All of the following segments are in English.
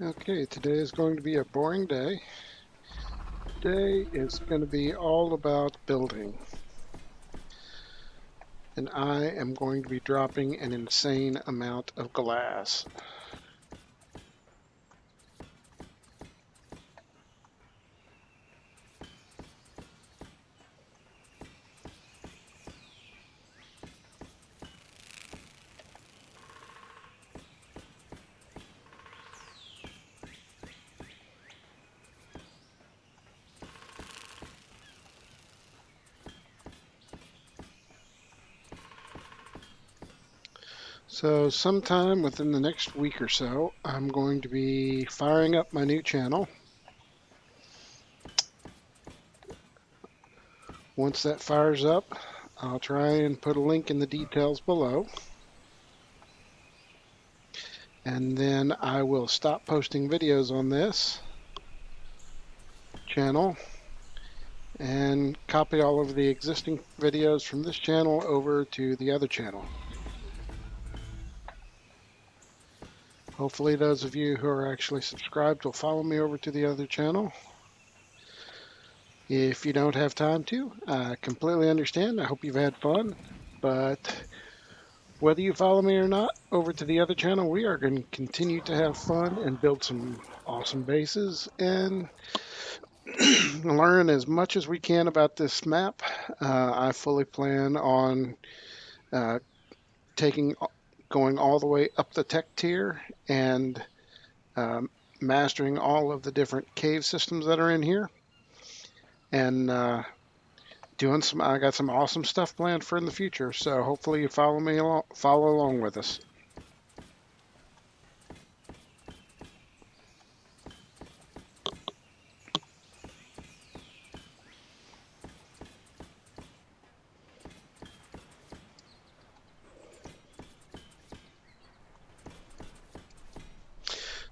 Okay, today is going to be a boring day. Today is going to be all about building. And I am going to be dropping an insane amount of glass. So sometime within the next week or so, I'm going to be firing up my new channel. Once that fires up, I'll try and put a link in the details below. And then I will stop posting videos on this channel and copy all of the existing videos from this channel over to the other channel. Hopefully those of you who are actually subscribed will follow me over to the other channel. If you don't have time to, I completely understand. I hope you've had fun. But whether you follow me or not over to the other channel, we are going to continue to have fun and build some awesome bases and learn as much as we can about this map. I fully plan on uh, going all the way up the tech tier and mastering all of the different cave systems that are in here, and I got some awesome stuff planned for in the future. So hopefully you follow along with us.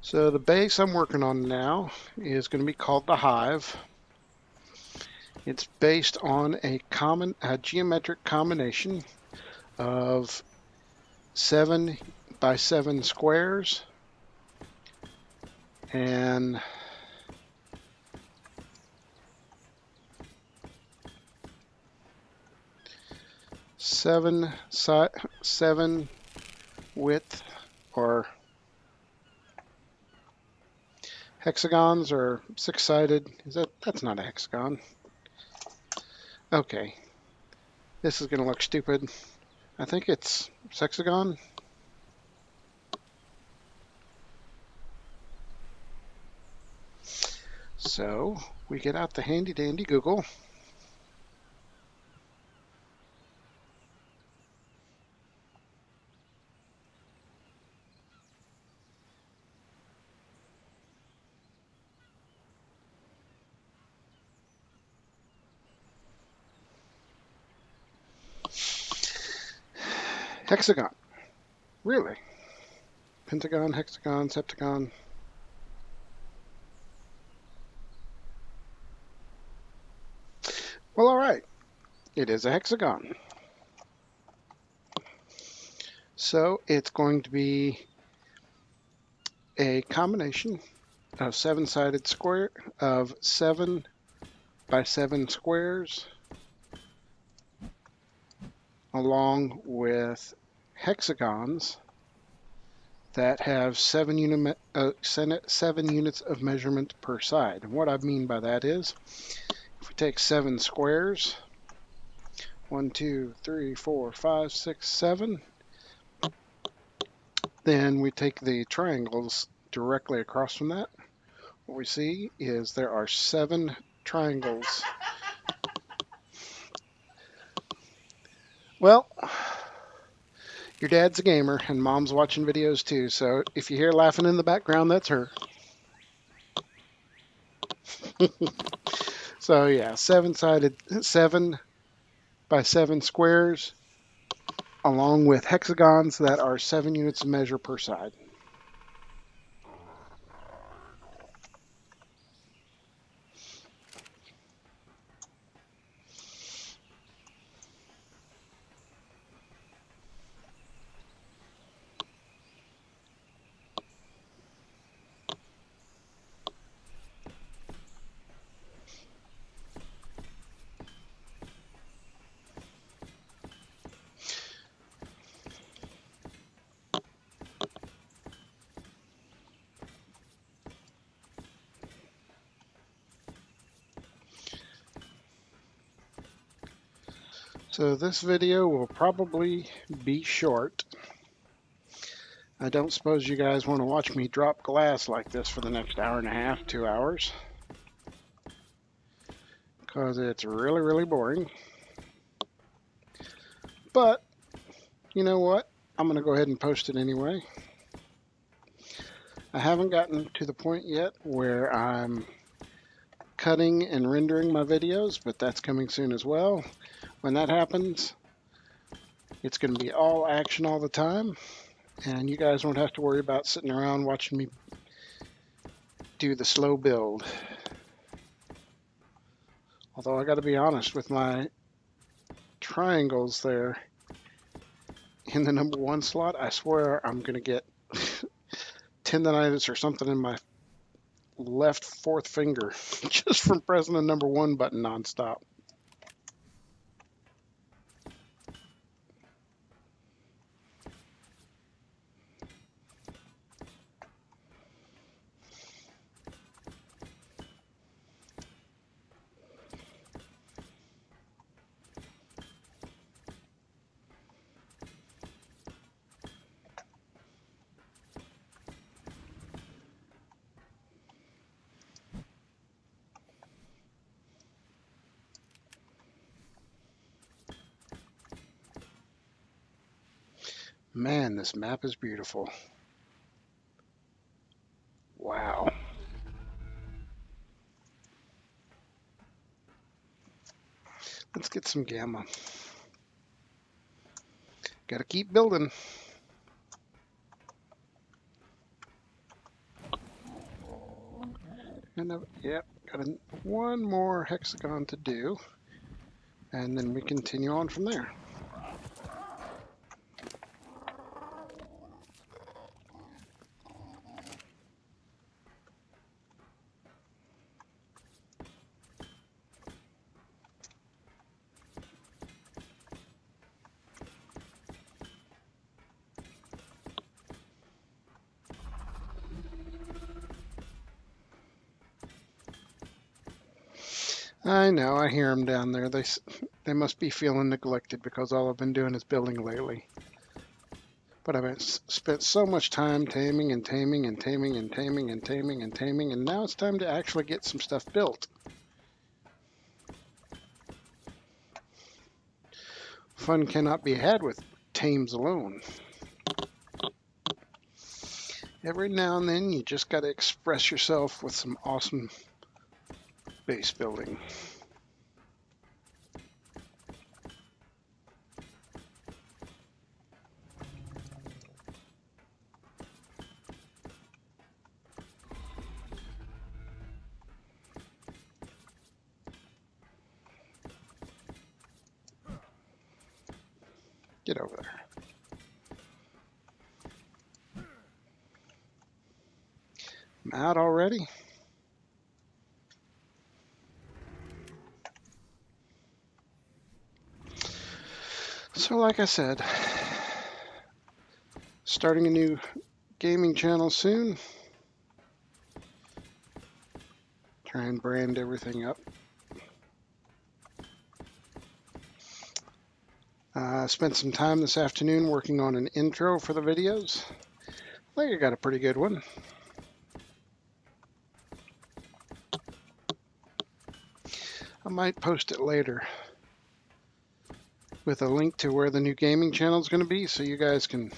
So the base I'm working on now is going to be called the Hive. It's based on a geometric combination of 7 by 7 squares and 7 width or hexagons or 6-sided. That's not a hexagon. Okay, this is going to look stupid. I think it's sexagon. So we get out the handy dandy Google. Hexagon. Really? Pentagon, hexagon, septagon. Well, all right. It is a hexagon. So it's going to be a combination of 7-sided square of 7 by 7 squares along with hexagons that have 7 units of measurement per side. And what I mean by that is, if we take 7 squares, 1, 2, 3, 4, 5, 6, 7, then we take the triangles directly across from that. What we see is there are 7 triangles. Well, your dad's a gamer and mom's watching videos too, so if you hear laughing in the background, that's her. So yeah, 7 by 7 squares along with hexagons that are 7 units of measure per side. So this video will probably be short. I don't suppose you guys want to watch me drop glass like this for the next hour and a half, 2 hours, because it's really, really boring. But you know what? I'm going to go ahead and post it anyway. I haven't gotten to the point yet where I'm cutting and rendering my videos, but that's coming soon as well. When that happens, it's going to be all action all the time, and you guys won't have to worry about sitting around watching me do the slow build. Although I got to be honest, with my triangles there in the number 1 slot, I swear I'm going to get tendonitis or something in my left fourth finger just from pressing the number 1 button nonstop. Man, this map is beautiful. Wow. Let's get some gamma. Gotta keep building. And yep, got one more hexagon to do, and then we continue on from there. I know, I hear them down there. They must be feeling neglected because all I've been doing is building lately. But I've spent so much time taming and taming and taming and taming and taming and taming, and now it's time to actually get some stuff built. Fun cannot be had with tames alone. Every now and then you just got to express yourself with some awesome base building. Get over there. I'm out already. So like I said, starting a new gaming channel soon. Try and brand everything up. Spent some time this afternoon working on an intro for the videos. I think I got a pretty good one. I might post it later with a link to where the new gaming channel is going to be so you guys can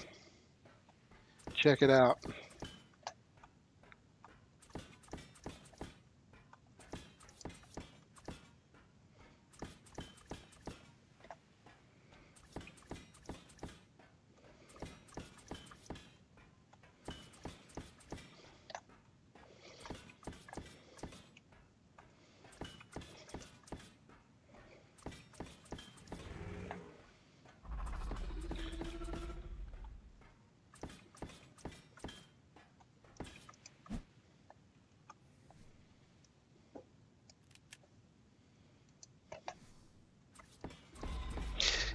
check it out.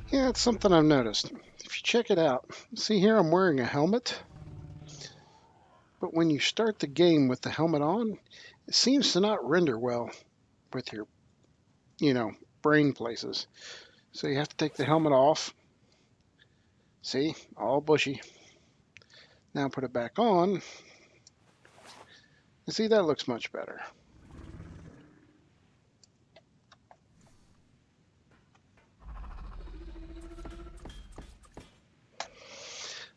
Yeah, it's something I've noticed. If you check it out, see here I'm wearing a helmet. But when you start the game with the helmet on, it seems to not render well with your, brain places. So you have to take the helmet off. See, all bushy. Now put it back on. And see, that looks much better.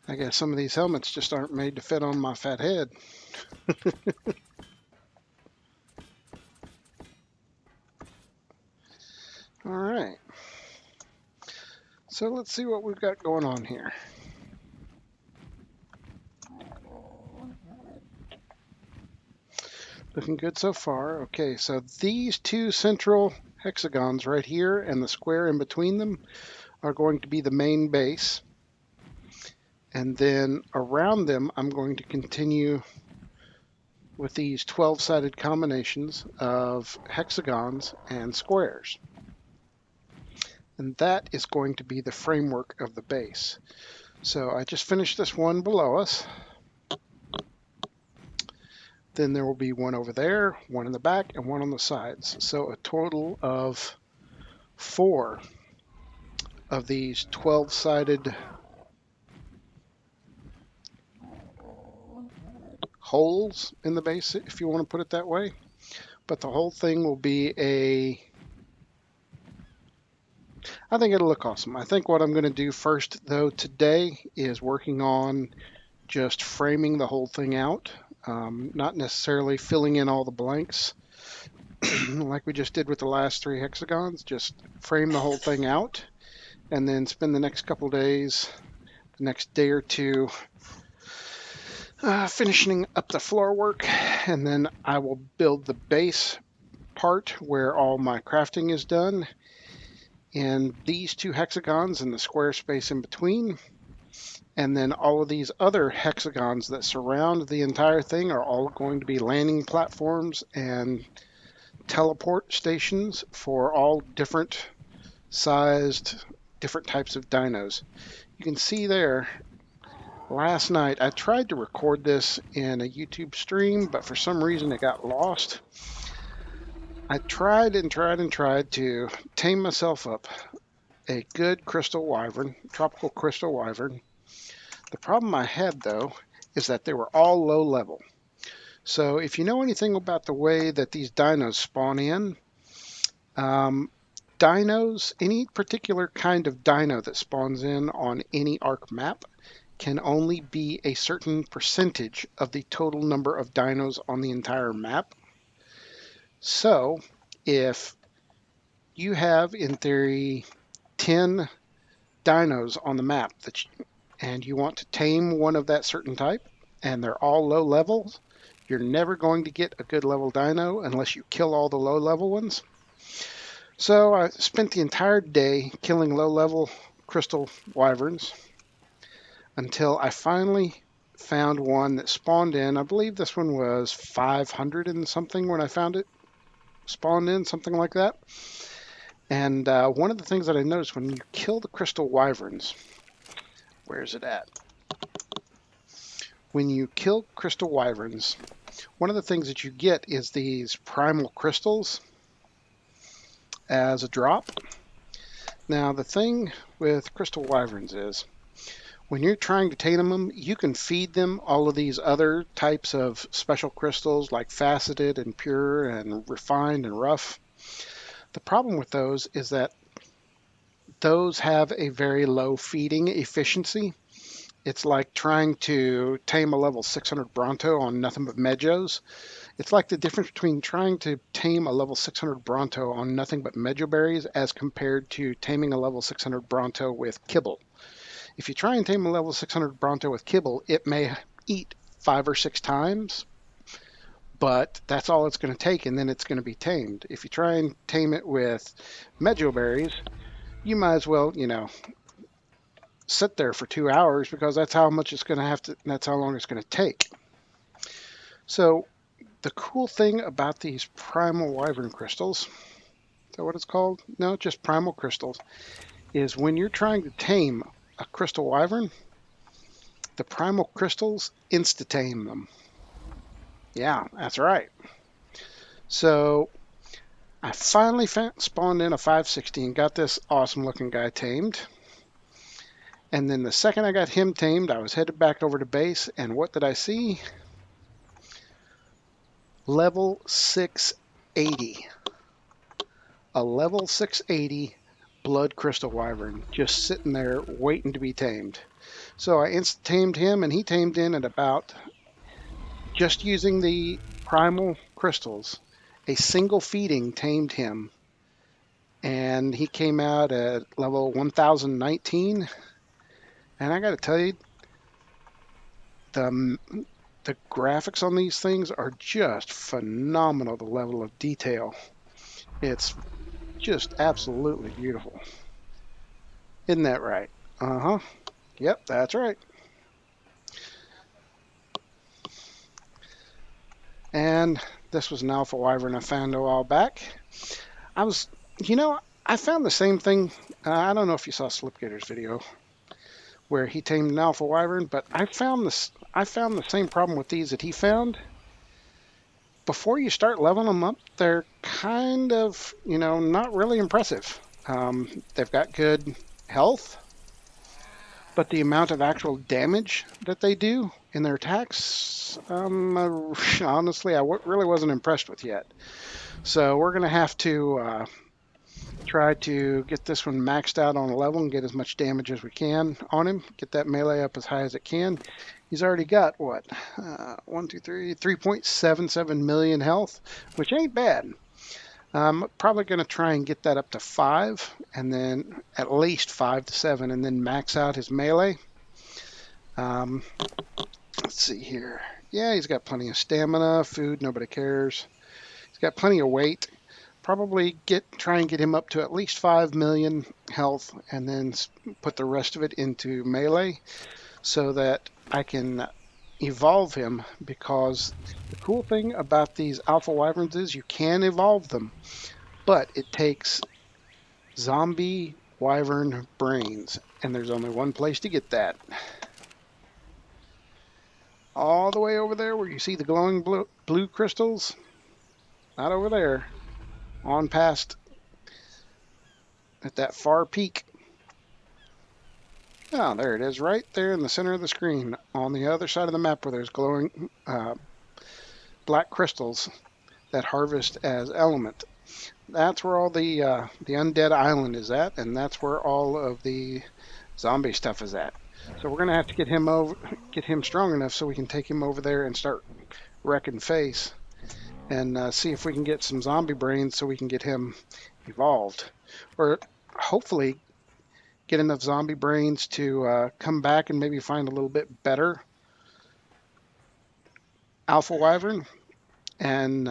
I guess some of these helmets just aren't made to fit on my fat head. All right. So let's see what we've got going on here. Looking good so far. Okay, so these two central hexagons right here and the square in between them are going to be the main base. And then around them, I'm going to continue with these 12-sided combinations of hexagons and squares. And that is going to be the framework of the base. So I just finished this one below us. Then there will be one over there, one in the back, and one on the sides. So a total of 4 of these 12-sided holes in the base, if you want to put it that way. But the whole thing will be I think it'll look awesome. I think what I'm going to do first, though, today is working on just framing the whole thing out, not necessarily filling in all the blanks like we just did with the last 3 hexagons. Just frame the whole thing out and then spend the next couple days, the next day or two, finishing up the floor work, and then I will build the base part where all my crafting is done, and these 2 hexagons and the square space in between, and then all of these other hexagons that surround the entire thing are all going to be landing platforms and teleport stations for all different sized, different types of dinos. You can see there, last night I tried to record this in a YouTube stream, but for some reason it got lost. I tried and tried and tried to tame myself up a good crystal wyvern, tropical crystal wyvern. The problem I had, though, is that they were all low level. So if you know anything about the way that these dinos spawn in, dinos, any particular kind of dino that spawns in on any ARK map can only be a certain percentage of the total number of dinos on the entire map. So if you have, in theory, 10 dinos on the map and you want to tame one of that certain type, and they're all low levels, you're never going to get a good level dino unless you kill all the low level ones. So I spent the entire day killing low level crystal wyverns until I finally found one that spawned in. I believe this one was 500 and something when I found it. Spawned in, something like that. And one of the things that I noticed when you kill the crystal wyverns, where is it at? When you kill crystal wyverns, one of the things that you get is these primal crystals as a drop. Now, the thing with crystal wyverns is when you're trying to tame them, you can feed them all of these other types of special crystals like faceted and pure and refined and rough. The problem with those is that those have a very low feeding efficiency. It's like trying to tame a level 600 Bronto on nothing but Medjos. It's like the difference between trying to tame a level 600 Bronto on nothing but Medjo berries as compared to taming a level 600 Bronto with kibble. If you try and tame a level 600 Bronto with kibble, it may eat 5 or 6 times, but that's all it's going to take, and then it's going to be tamed. If you try and tame it with Medjo berries, you might as well, sit there for 2 hours because that's how much it's going to have to, that's how long it's going to take. So the cool thing about these primal wyvern crystals, is that what it's called? No, just primal crystals, is when you're trying to tame a crystal wyvern, the primal crystals insta-tame them. Yeah, that's right. So I finally spawned in a 560 and got this awesome looking guy tamed. And then the second I got him tamed, I was headed back over to base, and what did I see? Level 680. A level 680 blood crystal wyvern just sitting there waiting to be tamed. So I tamed him, and he tamed in at about, just using the primal crystals, a single feeding tamed him. And he came out at level 1019. And I got to tell you, the the graphics on these things are just phenomenal. The level of detail, it's just absolutely beautiful. Isn't that right? Uh-huh. Yep, that's right. And this was an alpha wyvern I found a while back. I was, you know, I found the same thing. I don't know if you saw Slipgator's video where he tamed an alpha wyvern, but I found this. I found the same problem with these that he found. Before you start leveling them up, they're kind of, not really impressive. They've got good health, but the amount of actual damage that they do in their attacks, honestly, really wasn't impressed with yet. So we're going to have to try to get this one maxed out on a level and get as much damage as we can on him. Get that melee up as high as it can. He's already got, what, 3.77 million health, which ain't bad. I'm probably going to try and get that up to 5, and then at least 5 to 7, and then max out his melee. Let's see here. Yeah, he's got plenty of stamina, food, nobody cares. He's got plenty of weight. Probably try and get him up to at least 5 million health, and then put the rest of it into melee so that I can evolve him, because the cool thing about these alpha wyverns is you can evolve them, but it takes zombie wyvern brains, and there's only one place to get that. All the way over there where you see the glowing blue crystals, not over there, on past at that far peak. Oh, there it is, right there in the center of the screen, on the other side of the map where there's glowing black crystals that harvest as element. That's where all the undead island is at, and that's where all of the zombie stuff is at. So we're gonna have to get him strong enough so we can take him over there and start wrecking face, and see if we can get some zombie brains so we can get him evolved, or hopefully get enough zombie brains to come back and maybe find a little bit better alpha wyvern and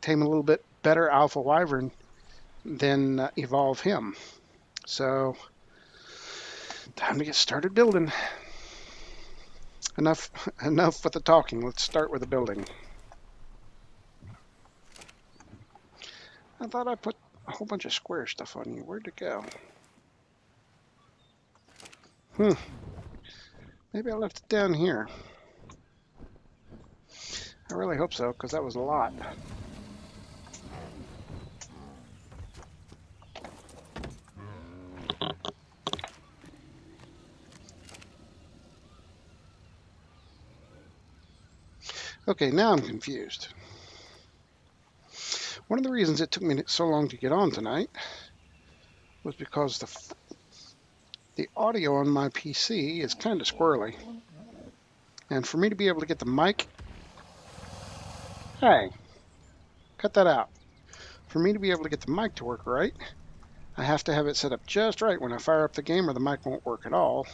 tame a little bit better alpha wyvern, then evolve him. So time to get started building. Enough with the talking. Let's start with the building. I thought I put a whole bunch of square stuff on you. Where'd it go? Maybe I left it down here. I really hope so, because that was a lot. Okay, now I'm confused. One of the reasons it took me so long to get on tonight was because the audio on my PC is kind of squirrely. And for me to be able to get the mic... Hey, cut that out. For me to be able to get the mic to work right, I have to have it set up just right when I fire up the game, or the mic won't work at all.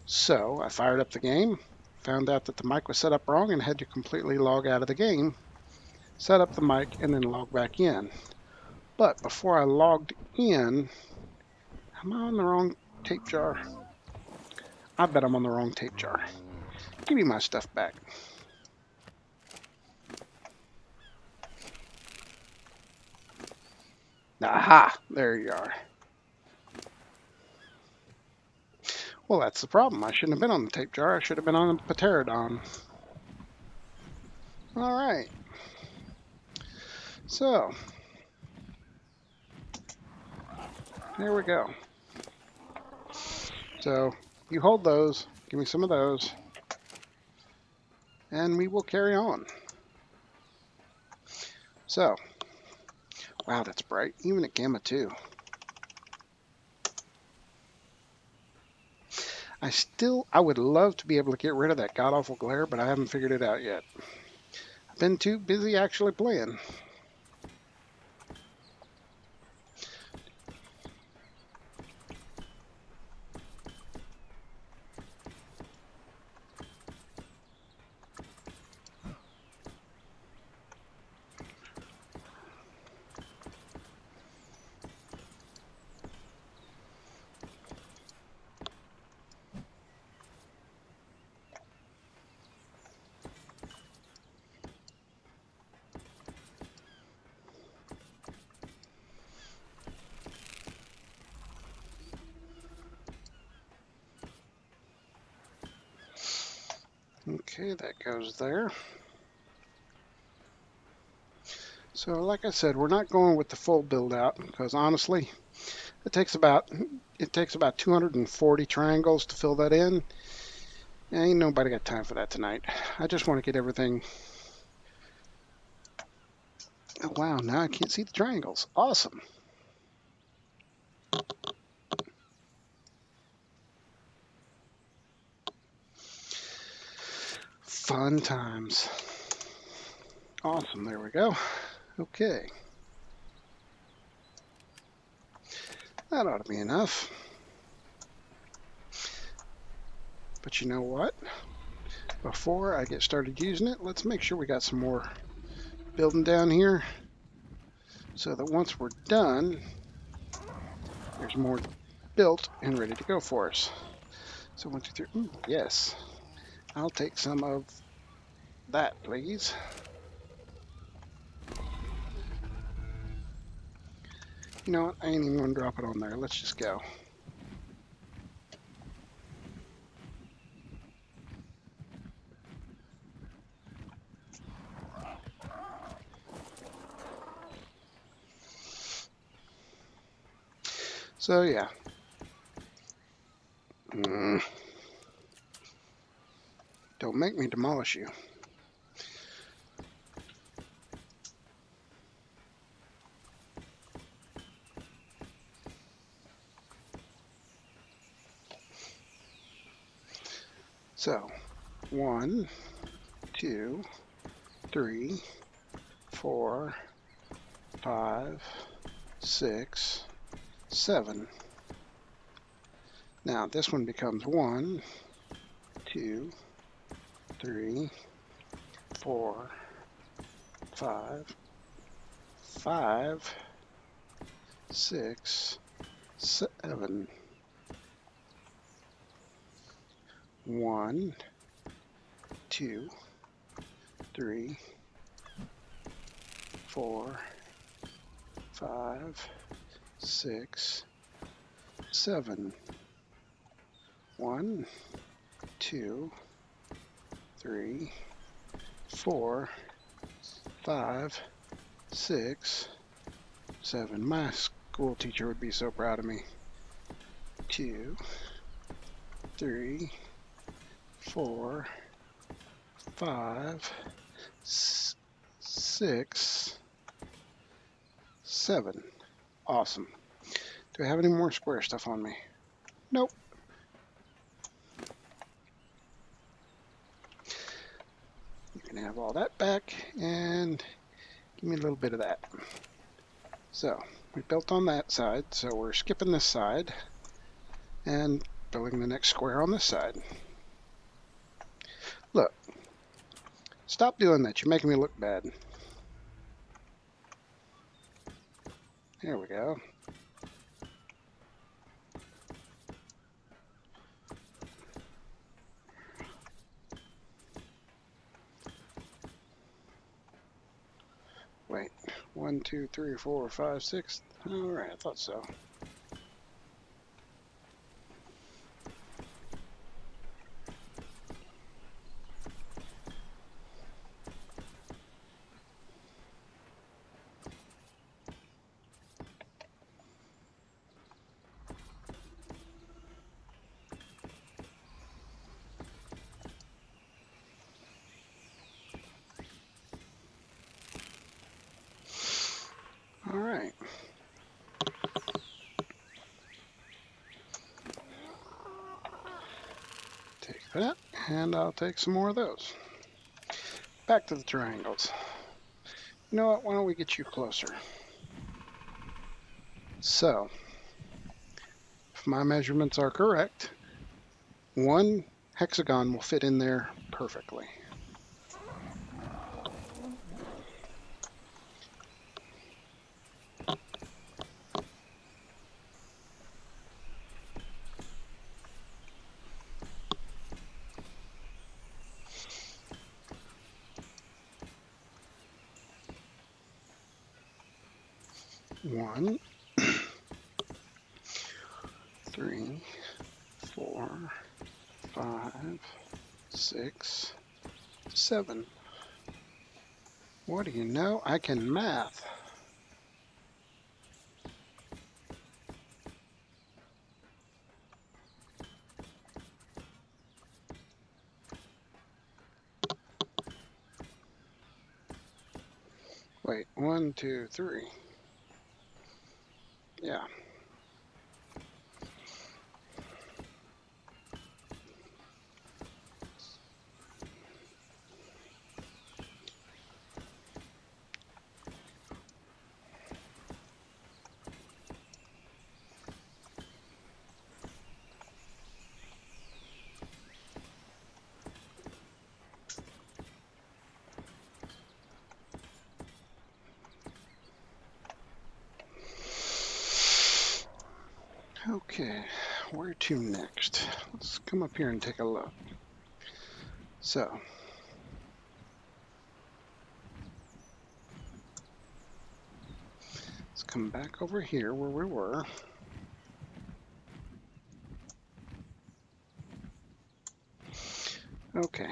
So I fired up the game, found out that the mic was set up wrong, and had to completely log out of the game, set up the mic, and then log back in. But before I logged in, am I on the wrong tape jar? I bet I'm on the wrong tape jar. Give me my stuff back. Aha! There you are. Well, that's the problem. I shouldn't have been on the tape jar. I should have been on the pterodon. All right. So, there we go. So, you hold those, give me some of those, and we will carry on. So, wow, that's bright, even at gamma 2. I would love to be able to get rid of that god-awful glare, but I haven't figured it out yet. I've been too busy actually playing. Okay, that goes there. So like I said, we're not going with the full build out because honestly, it takes about 240 triangles to fill that in. Ain't nobody got time for that tonight. I just want to get everything. Oh, wow, now I can't see the triangles. Awesome. Fun times. Awesome, there we go. Okay. That ought to be enough. But you know what? Before I get started using it, let's make sure we got some more building down here so that once we're done, there's more built and ready to go for us. So 1, 2, 3. Ooh, yes. I'll take some of that, please. You know what? I ain't even going to drop it on there. Let's just go. So, yeah. Don't make me demolish you. So, 1, 2, 3, 4, 5, 6, 7. Now, this one becomes 1, 2, 3, 4, 5, 5, 6, 7. 1, 2, 3, 4, 5, 6, 7. 1, 2, 3, 4, 5, 6, 7. My school teacher would be so proud of me. 2, 3, 4, 5, 6, 7. Awesome. Do I have any more square stuff on me? Nope. You can have all that back and give me a little bit of that. So we built on that side, so we're skipping this side and building the next square on this side. Look, stop doing that. You're making me look bad. There we go. Wait, 1, 2, 3, 4, 5, 6. All right, I thought so. that, and I'll take some more of those. Back to the triangles. You know what? Why don't we get you closer? So, if my measurements are correct, one hexagon will fit in there perfectly. One, 3, 4, 5, 6, 7. What do you know? I can math. Wait, 1, 2, 3. Yeah. Okay, where to next? Let's come up here and take a look. So, let's come back over here where we were. Okay,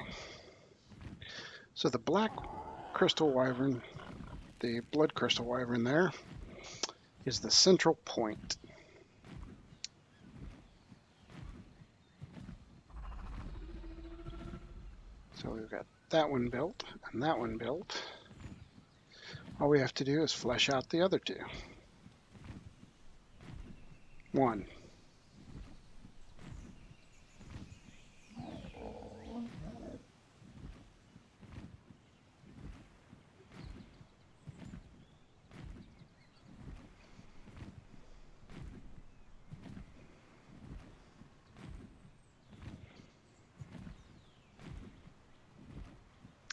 so the black crystal wyvern, the blood crystal wyvern there, is the central point. So we've got that one built and that one built. All we have to do is flesh out the other two. 1.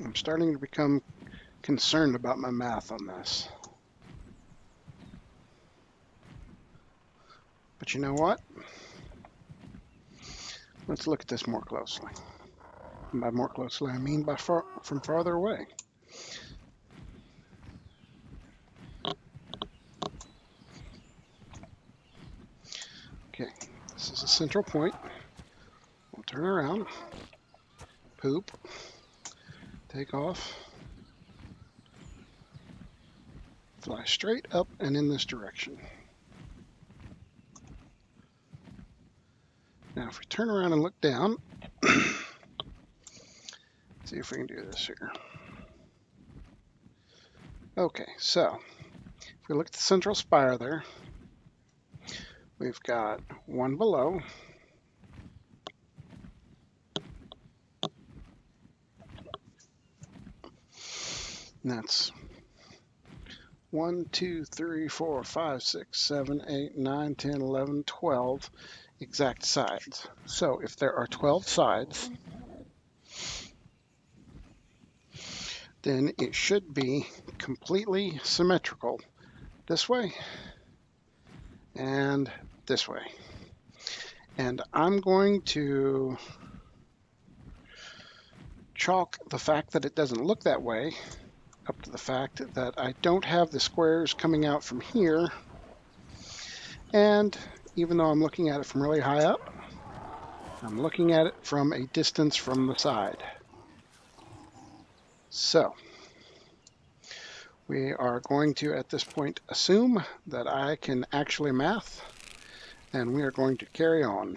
I'm starting to become concerned about my math on this. But you know what? Let's look at this more closely. And by more closely, I mean from farther away. Okay, this is a central point. We'll turn around, poop, take off, fly straight up and in this direction. Now if we turn around and look down, see if we can do this here. Okay, so if we look at the central spire there, we've got one below, and that's 1, 2, 3, 4, 5, 6, 7, 8, 9, 10, 11, 12 exact sides. So if there are 12 sides, then it should be completely symmetrical this way and this way. And I'm going to chalk the fact that it doesn't look that way up to the fact that I don't have the squares coming out from here. And even though I'm looking at it from really high up, I'm looking at it from a distance from the side. So we are going to, at this point, assume that I can actually math, and we are going to carry on.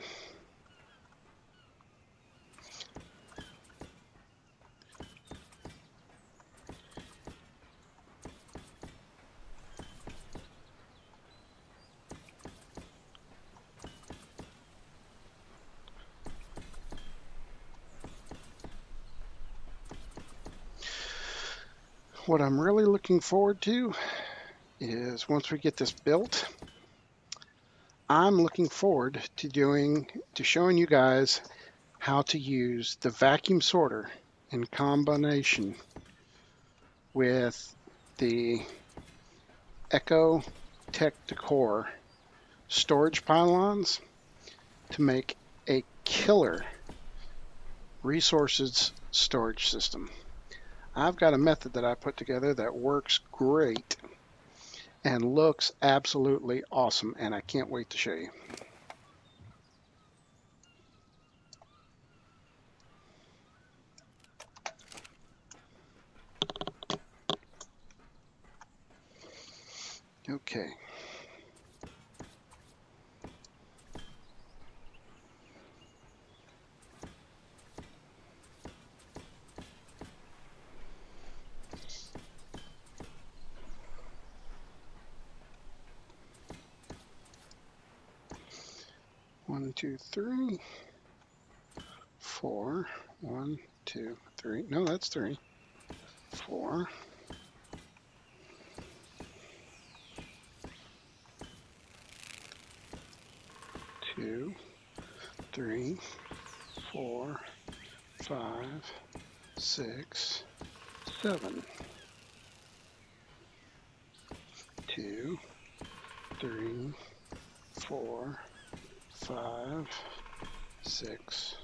what I'm really looking forward to is once we get this built, I'm looking forward to showing you guys how to use the vacuum sorter in combination with the Echo Tech Decor storage pylons to make a killer resources storage system. I've got a method that I put together that works great and looks absolutely awesome, and I can't wait to show you. Okay. One, two, three, four. 1, 2, 3. No, that's 3. 4. 2, 3, 4, 5, 6, 7. 2, 3, 4, 5, 6,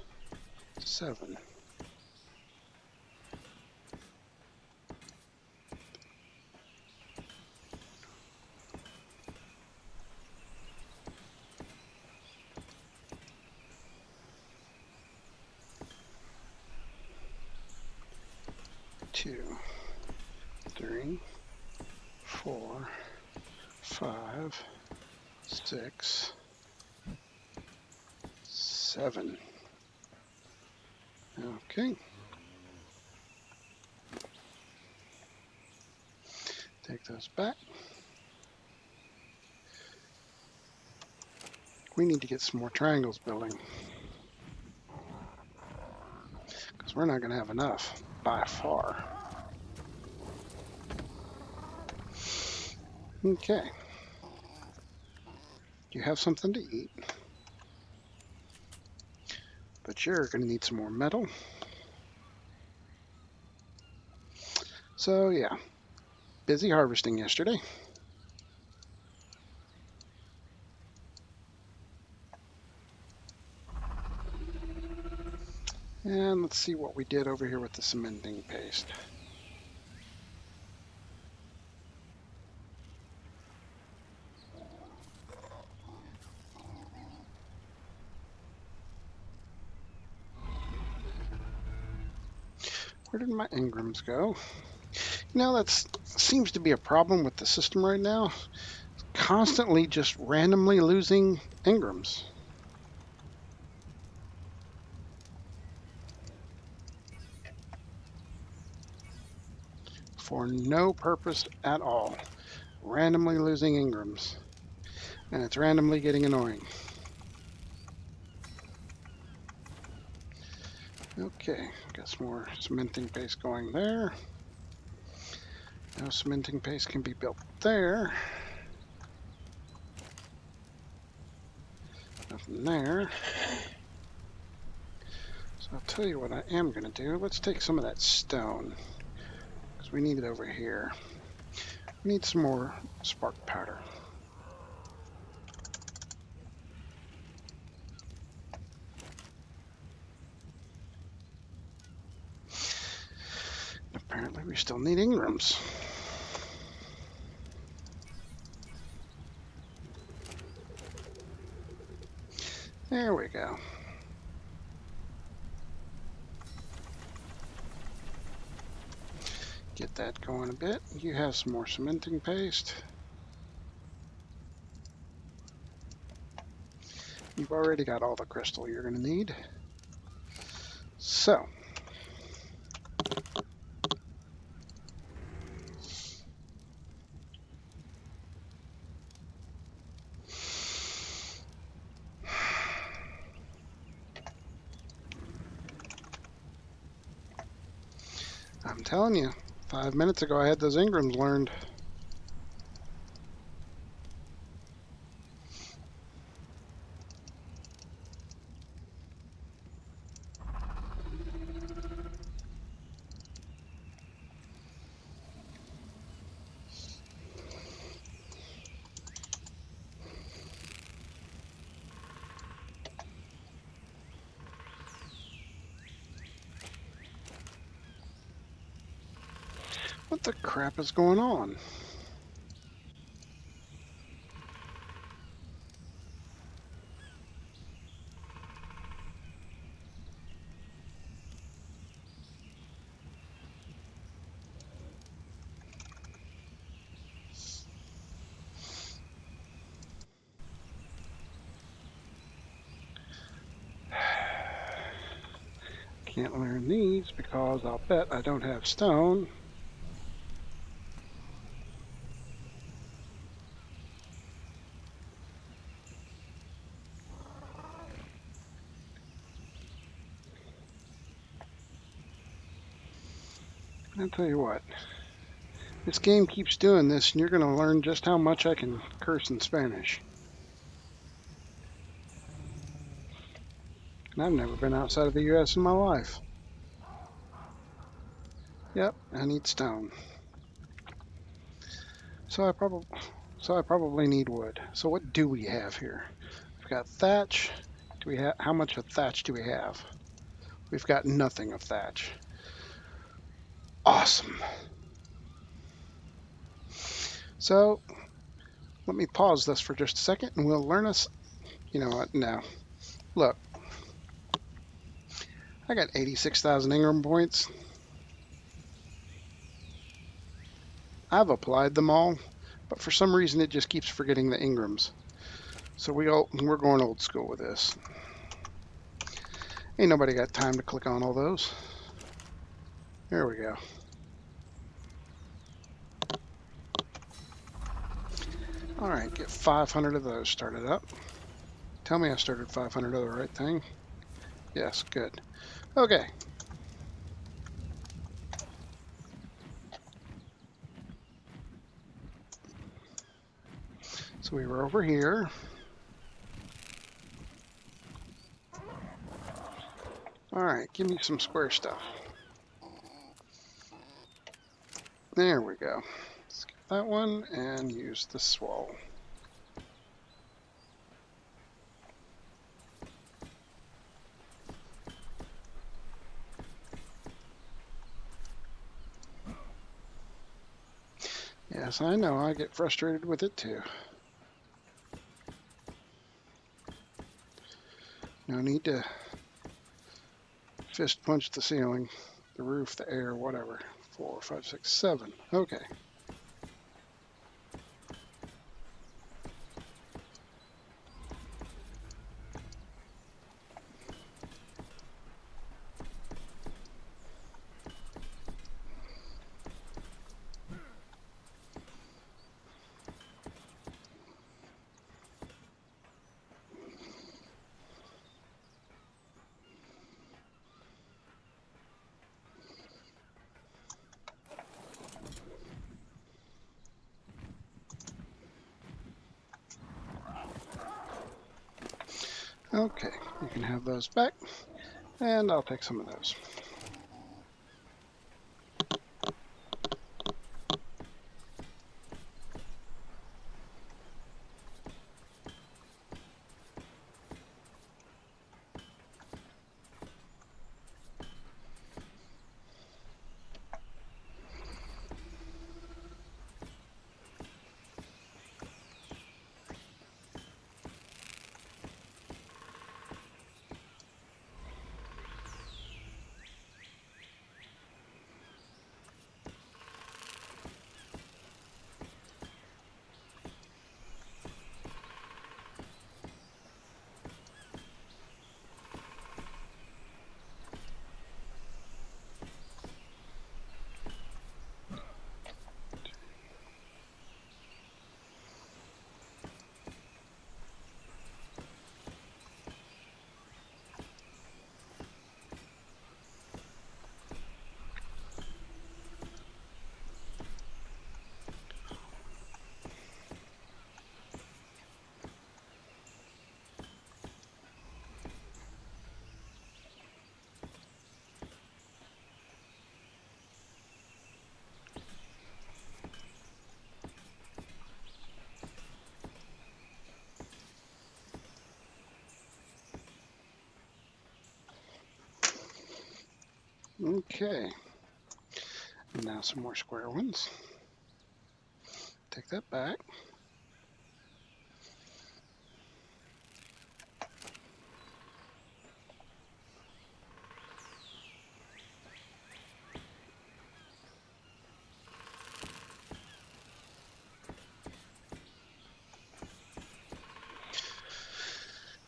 7. 2, 3, 4, 5, 6, 7. Okay. Take those back. We need to get some more triangles building because we're not going to have enough by far. Okay. You have something to eat, but you're going to need some more metal. So yeah, busy harvesting yesterday. And let's see what we did over here with the cementing paste. Where did my engrams go? Now that seems to be a problem with the system right now. Constantly just randomly losing engrams. For no purpose at all. Randomly losing engrams. And it's randomly getting annoying. Okay, got some more cementing paste going there. Now cementing paste can be built there. Nothing there. So I'll tell you what I am going to do. Let's take some of that stone, because we need it over here. We need some more spark powder. Apparently we still need engrams. There we go. Get that going a bit. You have some more cementing paste. You've already got all the crystal you're going to need. So, I'm telling you, 5 minutes ago I had those Ingrams learned. What the crap is going on? Can't learn these because I'll bet I don't have stone. I'll tell you what, this game keeps doing this and you're going to learn just how much I can curse in Spanish. And I've never been outside of the US in my life. Yep, I need stone. So I probably need wood. So what do we have here? We've got thatch. Do we have, how much of thatch do we have? We've got nothing of thatch. Awesome. So let me pause this for just a second and we'll learn us. You know what? No. Look, I got 86,000 Ingram points. I've applied them all, but for some reason it just keeps forgetting the Ingrams. So we're going old school with this. Ain't nobody got time to click on all those. There we go. All right, get 500 of those started up. Tell me I started 500 of the right thing. Yes, good. Okay. So we were over here. All right, give me some square stuff. There we go. Skip that one and use the swole. Yes, I know, I get frustrated with it too. No need to fist punch the ceiling, the roof, the air, whatever. 4, 5, 6, 7. Okay. Okay, you can have those back, and I'll take some of those. Okay. Now some more square ones. Take that back.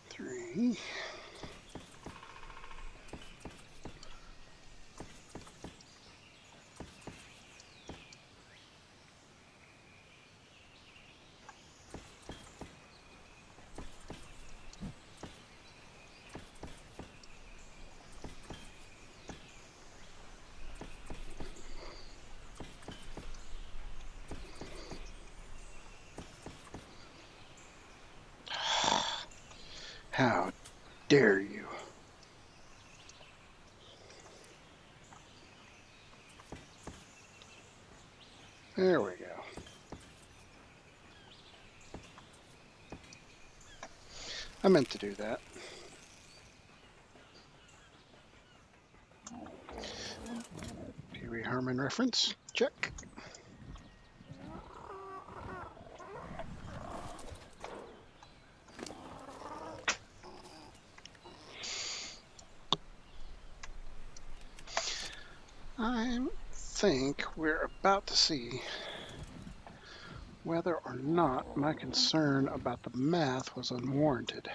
Three. How dare you? There we go. I meant to do that. Pee Wee Herman reference. Check. I think we're about to see whether or not my concern about the math was unwarranted.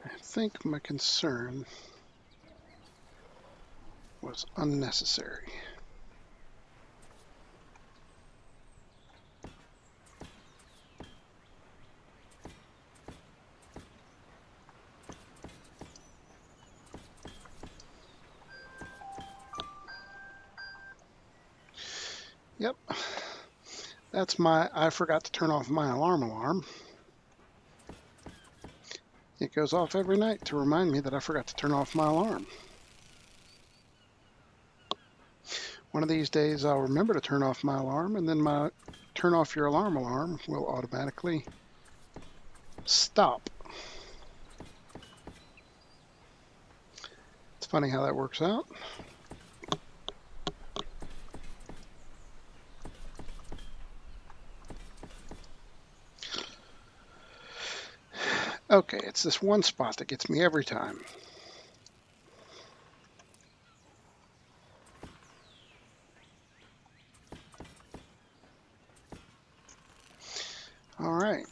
I think my concern was unnecessary. Yep, that's my I forgot to turn off my alarm. It goes off every night to remind me that I forgot to turn off my alarm. One of these days I'll remember to turn off my alarm, and then my turn off your alarm will automatically stop. It's funny how that works out. Okay, it's this one spot that gets me every time. All right.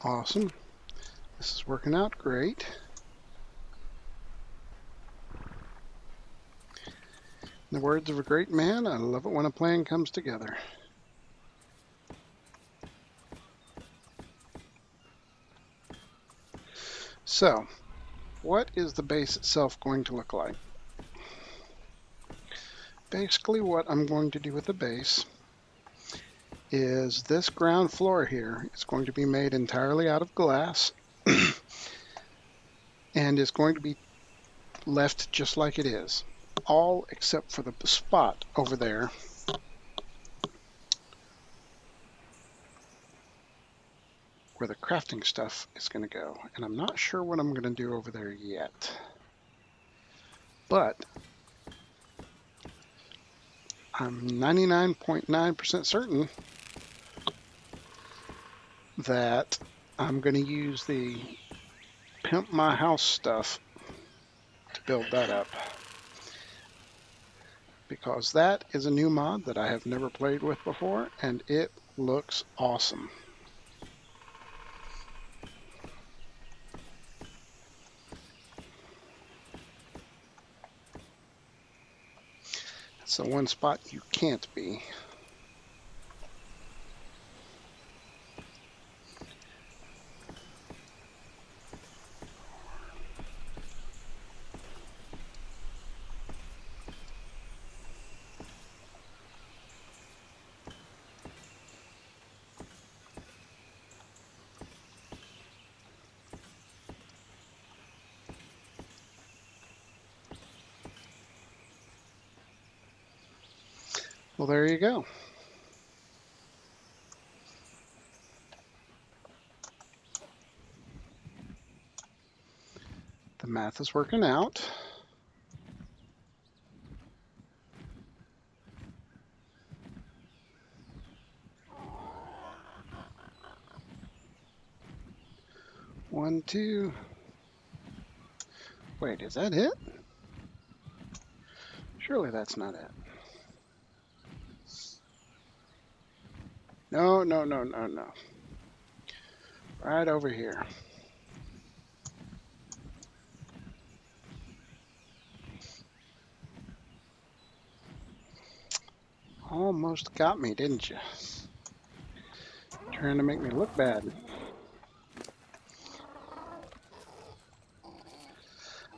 Awesome. This is working out great. In the words of a great man, I love it when a plan comes together. So, what is the base itself going to look like? Basically, what I'm going to do with the base is this ground floor here is going to be made entirely out of glass and is going to be left just like it is, all except for the spot over there where the crafting stuff is going to go. And I'm not sure what I'm going to do over there yet, but I'm 99.9% certain that I'm going to use the Pimp My House stuff to build that up, because that is a new mod that I have never played with before, and it looks awesome. It's the one spot you can't be. Well, there you go. The math is working out. One, two. Wait, is that it? Surely that's not it. No, no, no, no, no. Right over here. Almost got me, didn't you? Trying to make me look bad.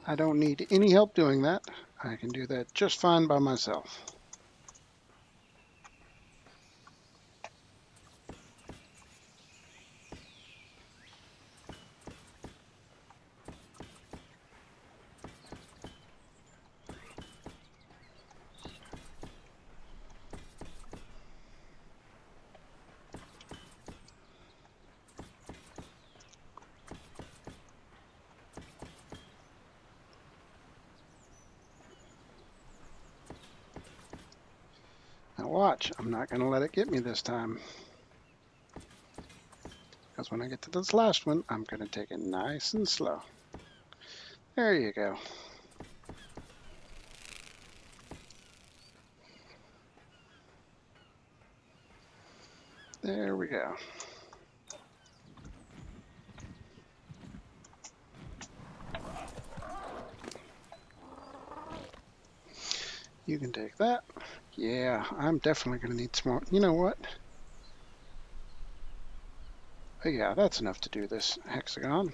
I don't need any help doing that. I can do that just fine by myself. Now watch, I'm not going to let it get me this time. Because when I get to this last one, I'm going to take it nice and slow. There you go. There we go. You can take that. Yeah, I'm definitely going to need some more. You know what? Oh, yeah, that's enough to do this hexagon.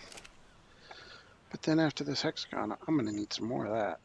But then after this hexagon, I'm going to need some more of that.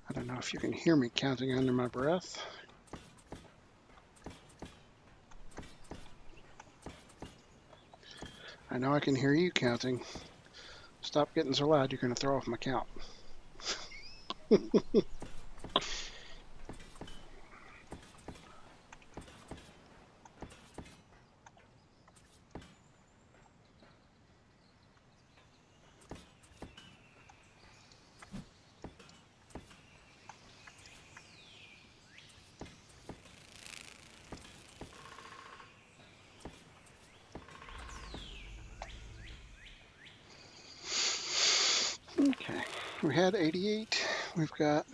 I don't know if you can hear me counting under my breath. I know I can hear you counting. Stop getting so loud, you're going to throw off my count. Okay, we had 88. We've got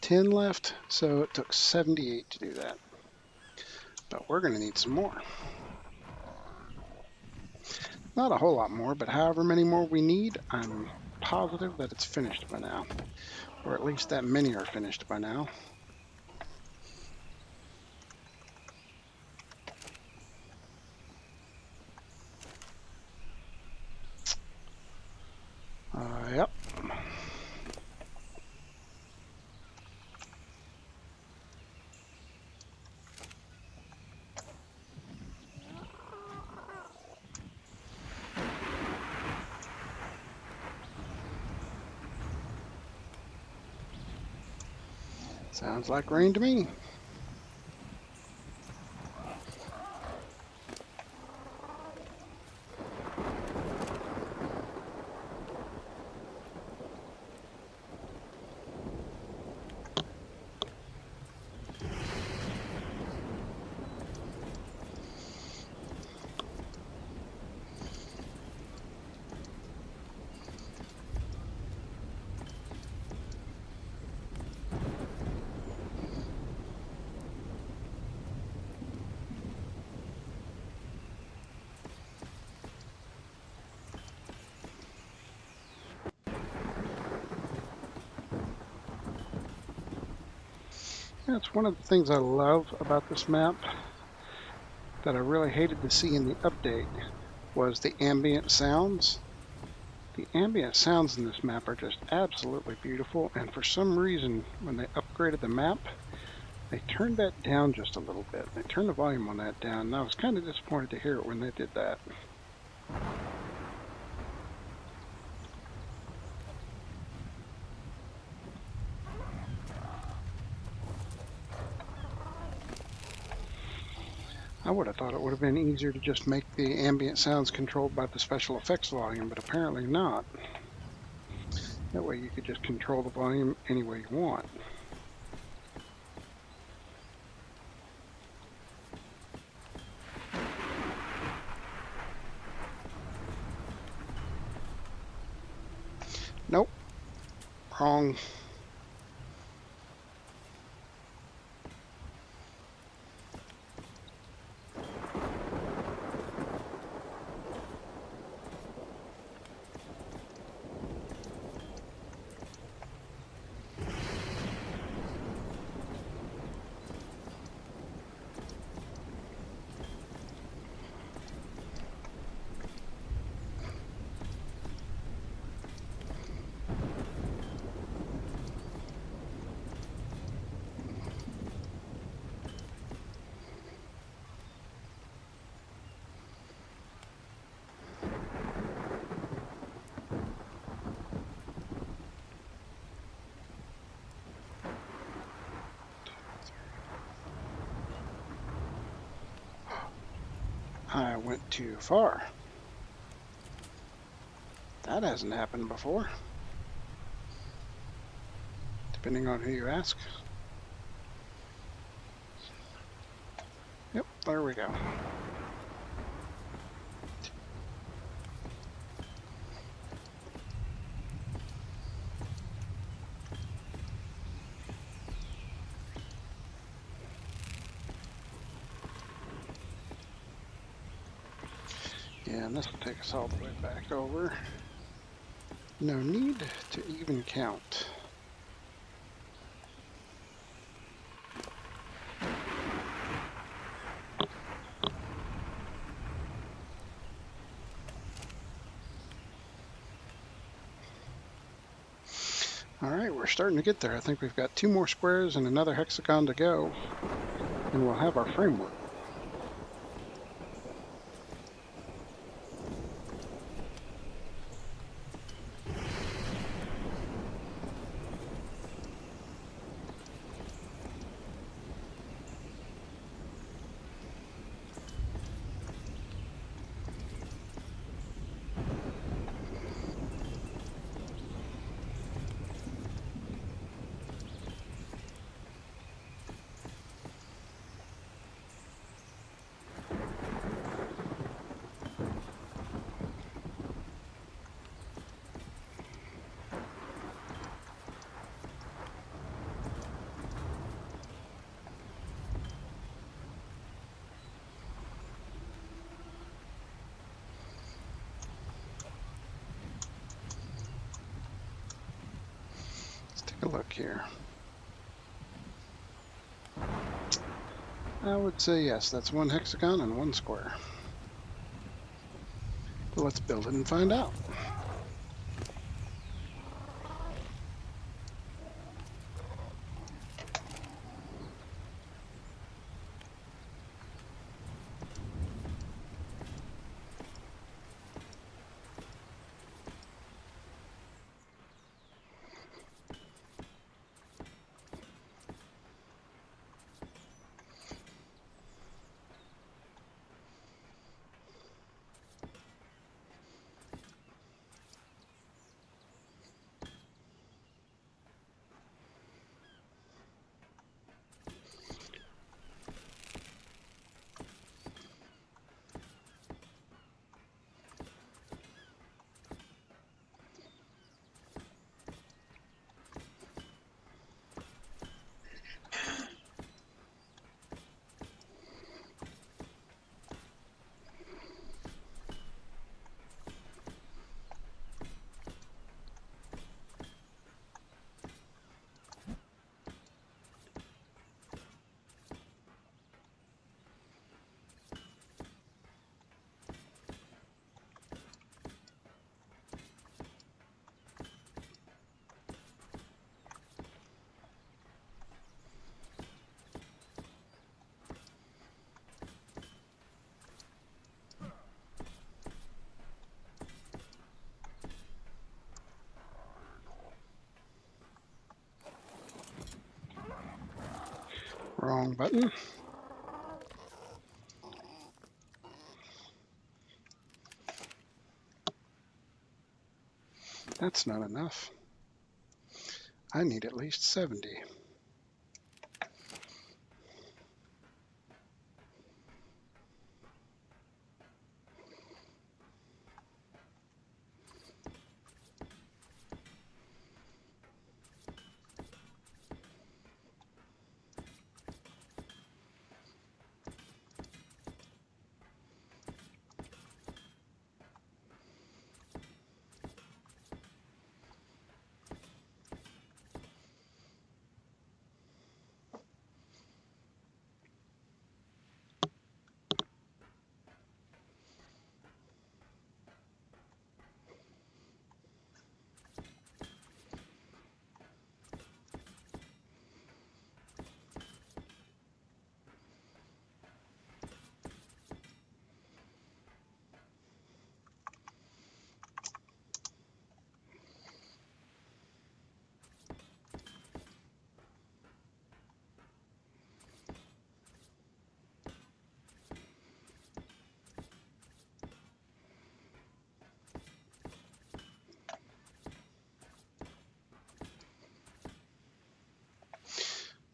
10 left, so it took 78 to do that. But we're going to need some more. Not a whole lot more, but however many more we need, I'm positive that it's finished by now. Or at least that many are finished by now. Yep. Sounds like rain to me. That's one of the things I love about this map that I really hated to see in the update was the ambient sounds. The ambient sounds in this map are just absolutely beautiful, and for some reason, when they upgraded the map, they turned that down just a little bit. They turned the volume on that down, and I was kind of disappointed to hear it when they did that. I would have thought it would have been easier to just make the ambient sounds controlled by the special effects volume, but apparently not. That way you could just control the volume any way you want. Nope, wrong. I went too far. That hasn't happened before, depending on who you ask. Yep, there we go. Yeah, and this will take us all the way back over. No need to even count. All right, we're starting to get there. I think we've got 2 more squares and another hexagon to go, and we'll have our framework. Let's take a look here. I would say yes, that's 1 hexagon and 1 square. So let's build it and find out. Wrong button. That's not enough. I need at least 70.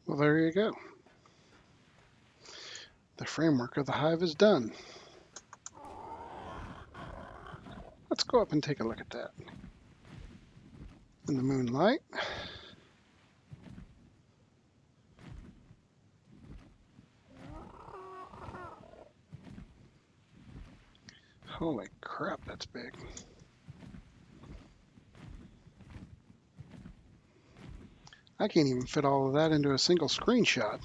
Well, there you go. The framework of the hive is done. Let's go up and take a look at that. In the moonlight. Holy crap, that's big. I can't even fit all of that into a single screenshot.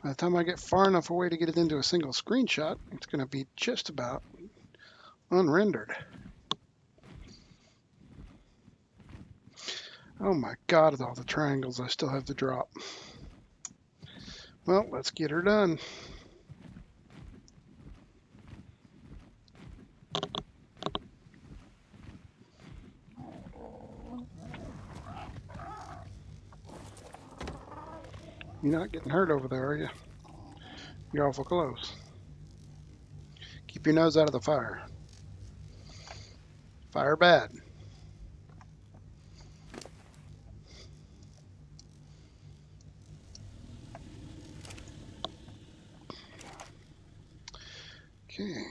By the time I get far enough away to get it into a single screenshot, it's going to be just about unrendered. Oh my god, with all the triangles I still have to drop. Well, let's get her done. You're not getting hurt over there, are you? You're awful close. Keep your nose out of the fire. Fire bad. Okay.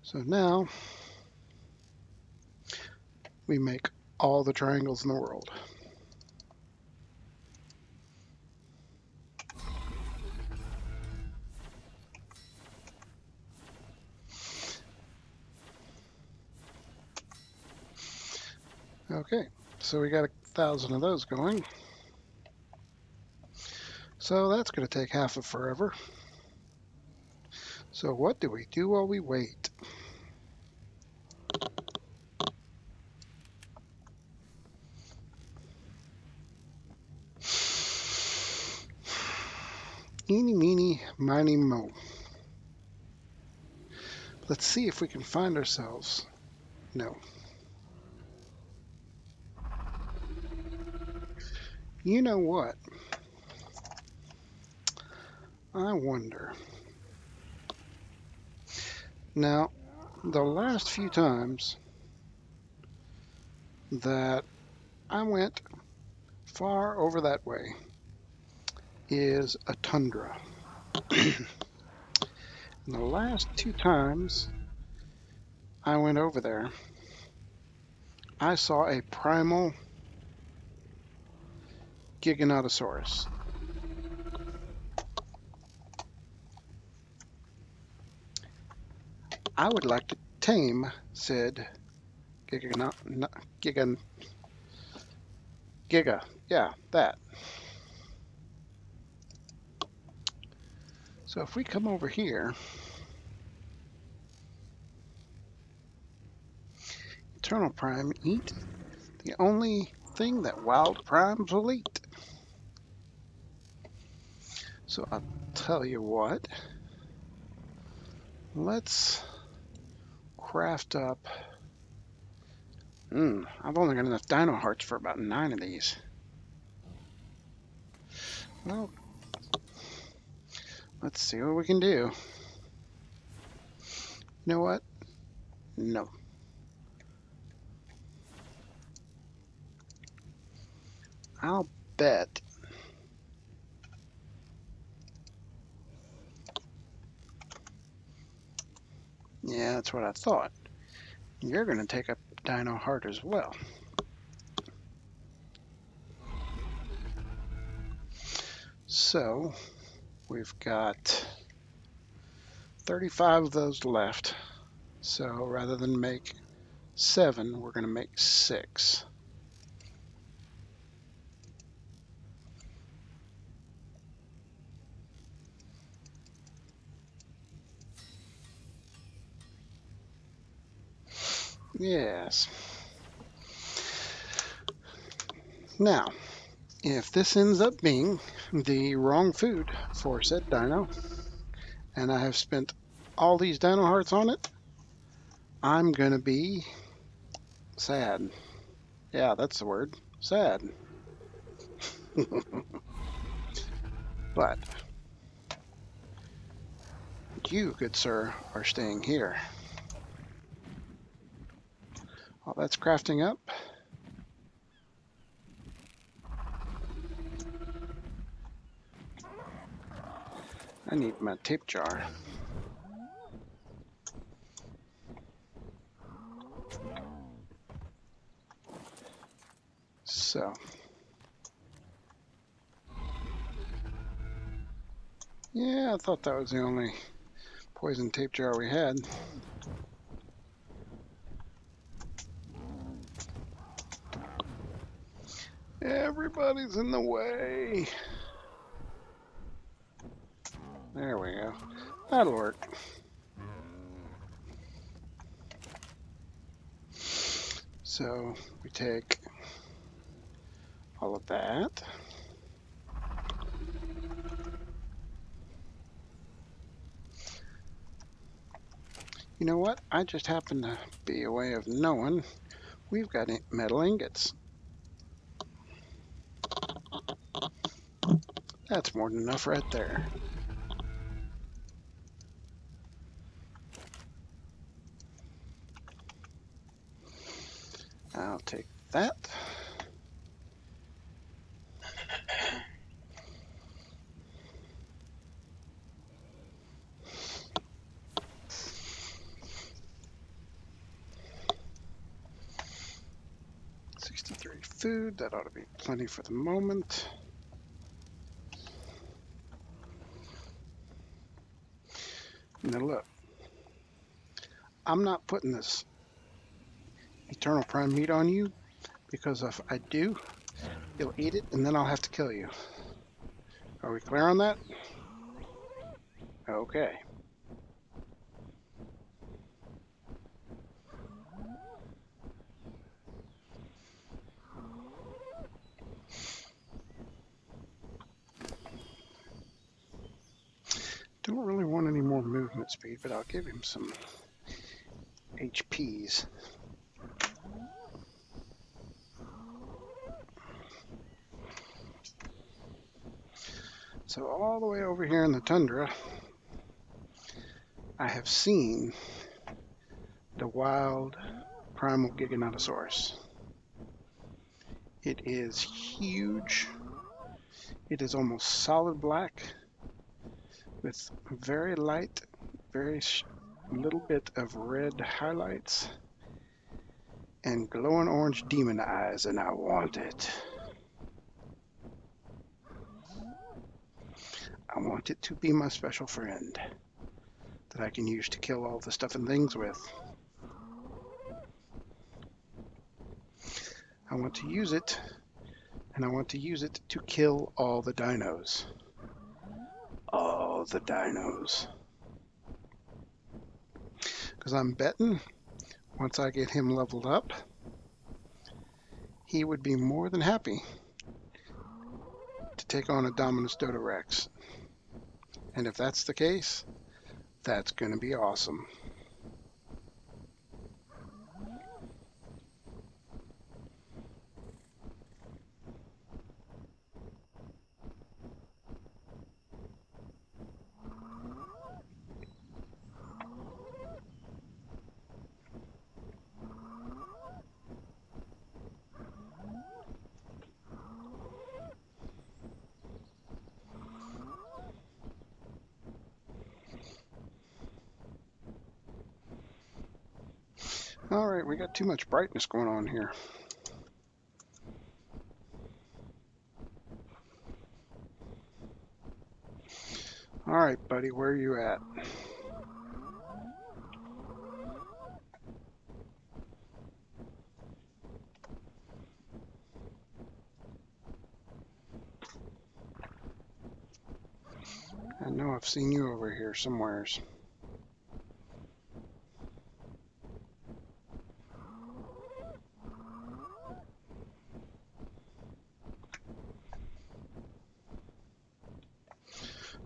So now we make all the triangles in the world. Okay, so we got 1,000 of those going. So that's going to take half of forever. So what do we do while we wait? Eeny, meeny, miny, mo. Let's see if we can find ourselves. No. You know what? I wonder. Now, the last few times that I went far over that way is a tundra. And the last 2 times I went over there, I saw a primal Giganotosaurus. I would like to tame said Giga, yeah, that. So if we come over here, Eternal Prime eat the only thing that wild primes will eat. So I'll tell you what, let's craft up. I've only got enough dino hearts for about 9 of these. Well, let's see what we can do. You know what? No. I'll bet. Yeah, that's what I thought. You're going to take a dino heart as well. So, we've got 35 of those left. So, rather than make 7, we're going to make 6. Yes. Now, if this ends up being the wrong food for said dino, and I have spent all these dino hearts on it, I'm going to be sad. Yeah, that's the word. Sad. But you, good sir, are staying here. While that's crafting up, I need my tape jar. So, yeah, I thought that was the only poison tape jar we had. Everybody's in the way. There we go. That'll work. So we take all of that. You know what? I just happen to be a way of knowing we've got metal ingots. That's more than enough right there. I'll take that. Food, that ought to be plenty for the moment. Now look, I'm not putting this eternal prime meat on you because if I do, you'll eat it and then I'll have to kill you. Are we clear on that? Okay. Don't really want any more movement speed, but I'll give him some HPs. So all the way over here in the tundra, I have seen the wild primal Giganotosaurus. It is huge. It is almost solid black with very light, very little bit of red highlights and glowing orange demon eyes, and I want it. I want it to be my special friend that I can use to kill all the stuff and things with. I want to use it, and I want to use it to kill all the dinos. All the dinos. Because I'm betting once I get him leveled up, he would be more than happy to take on a Dominus Dodo Rex. And if that's the case, that's going to be awesome. Alright, we got too much brightness going on here. Alright, buddy, where are you at? I know I've seen you over here somewheres.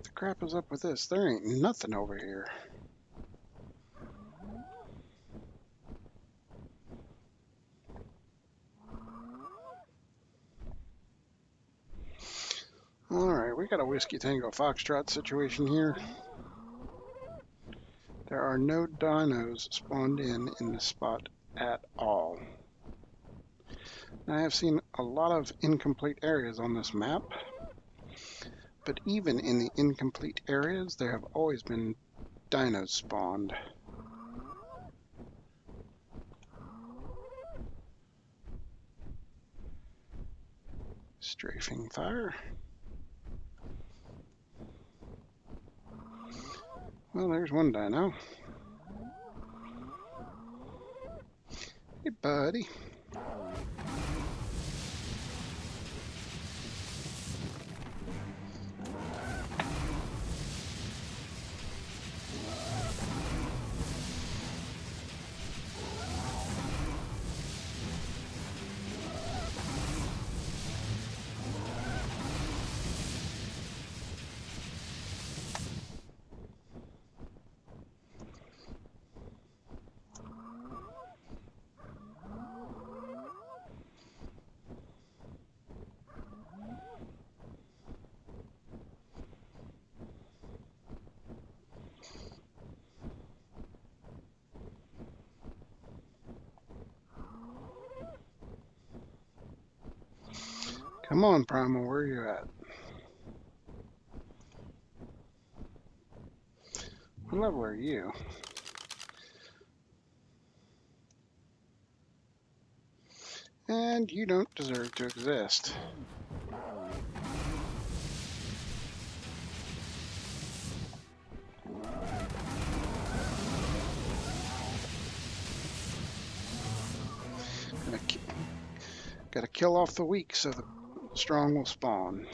The crap is up with this? There ain't nothing over here. Alright, we got a Whiskey Tango Foxtrot situation here. There are no dinos spawned in this spot at all. Now, I have seen a lot of incomplete areas on this map, but even in the incomplete areas, there have always been dinos spawned. Strafing fire. Well, there's one dino. Hey, buddy. Come on, Primal, where are you at? What level are you? And you don't deserve to exist. Gotta kill off the weak so the strong will spawn.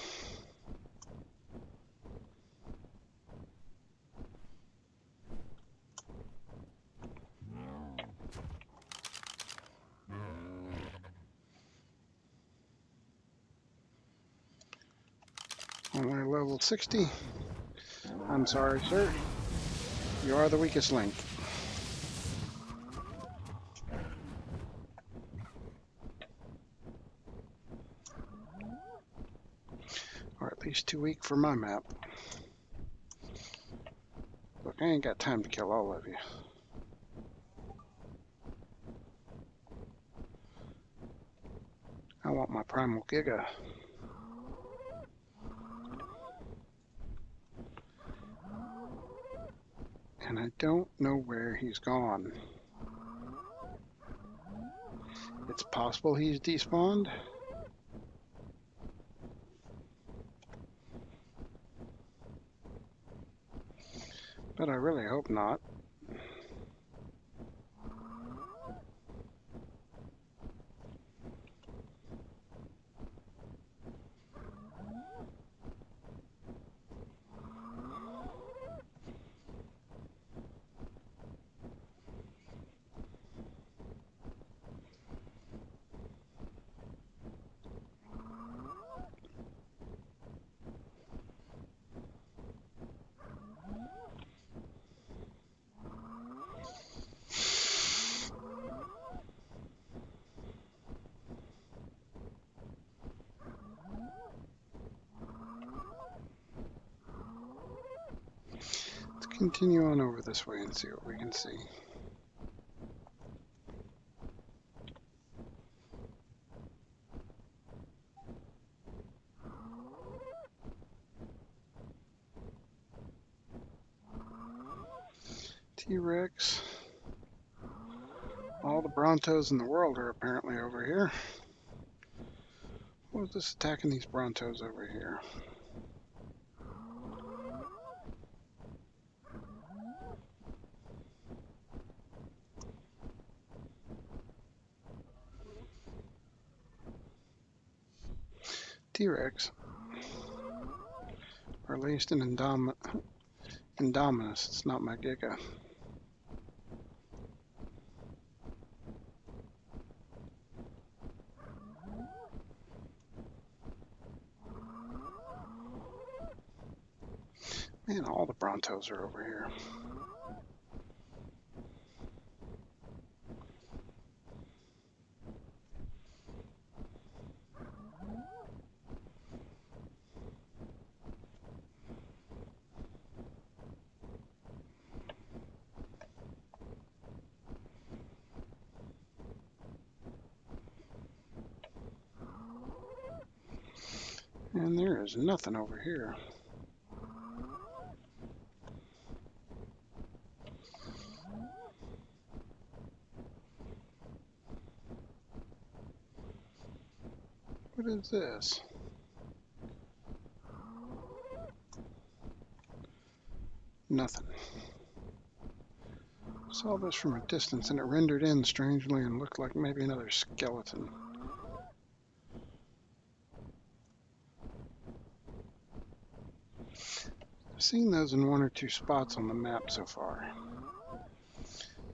Only level 60. I'm sorry, sir. You are the weakest link. Or at least too weak for my map. Look, I ain't got time to kill all of you. I want my Primal Giga. And I don't know where he's gone. It's possible he's despawned. But I really hope not. Continue on over this way and see what we can see. T-Rex. All the Brontos in the world are apparently over here. What was this attacking these Brontos over here? T-Rex, or at least an Indominus. It's not my Giga. Man, all the Brontos are over here. And there is nothing over here. What is this? Nothing. Saw this from a distance and it rendered in strangely and looked like maybe another skeleton. I've seen those in one or two spots on the map so far.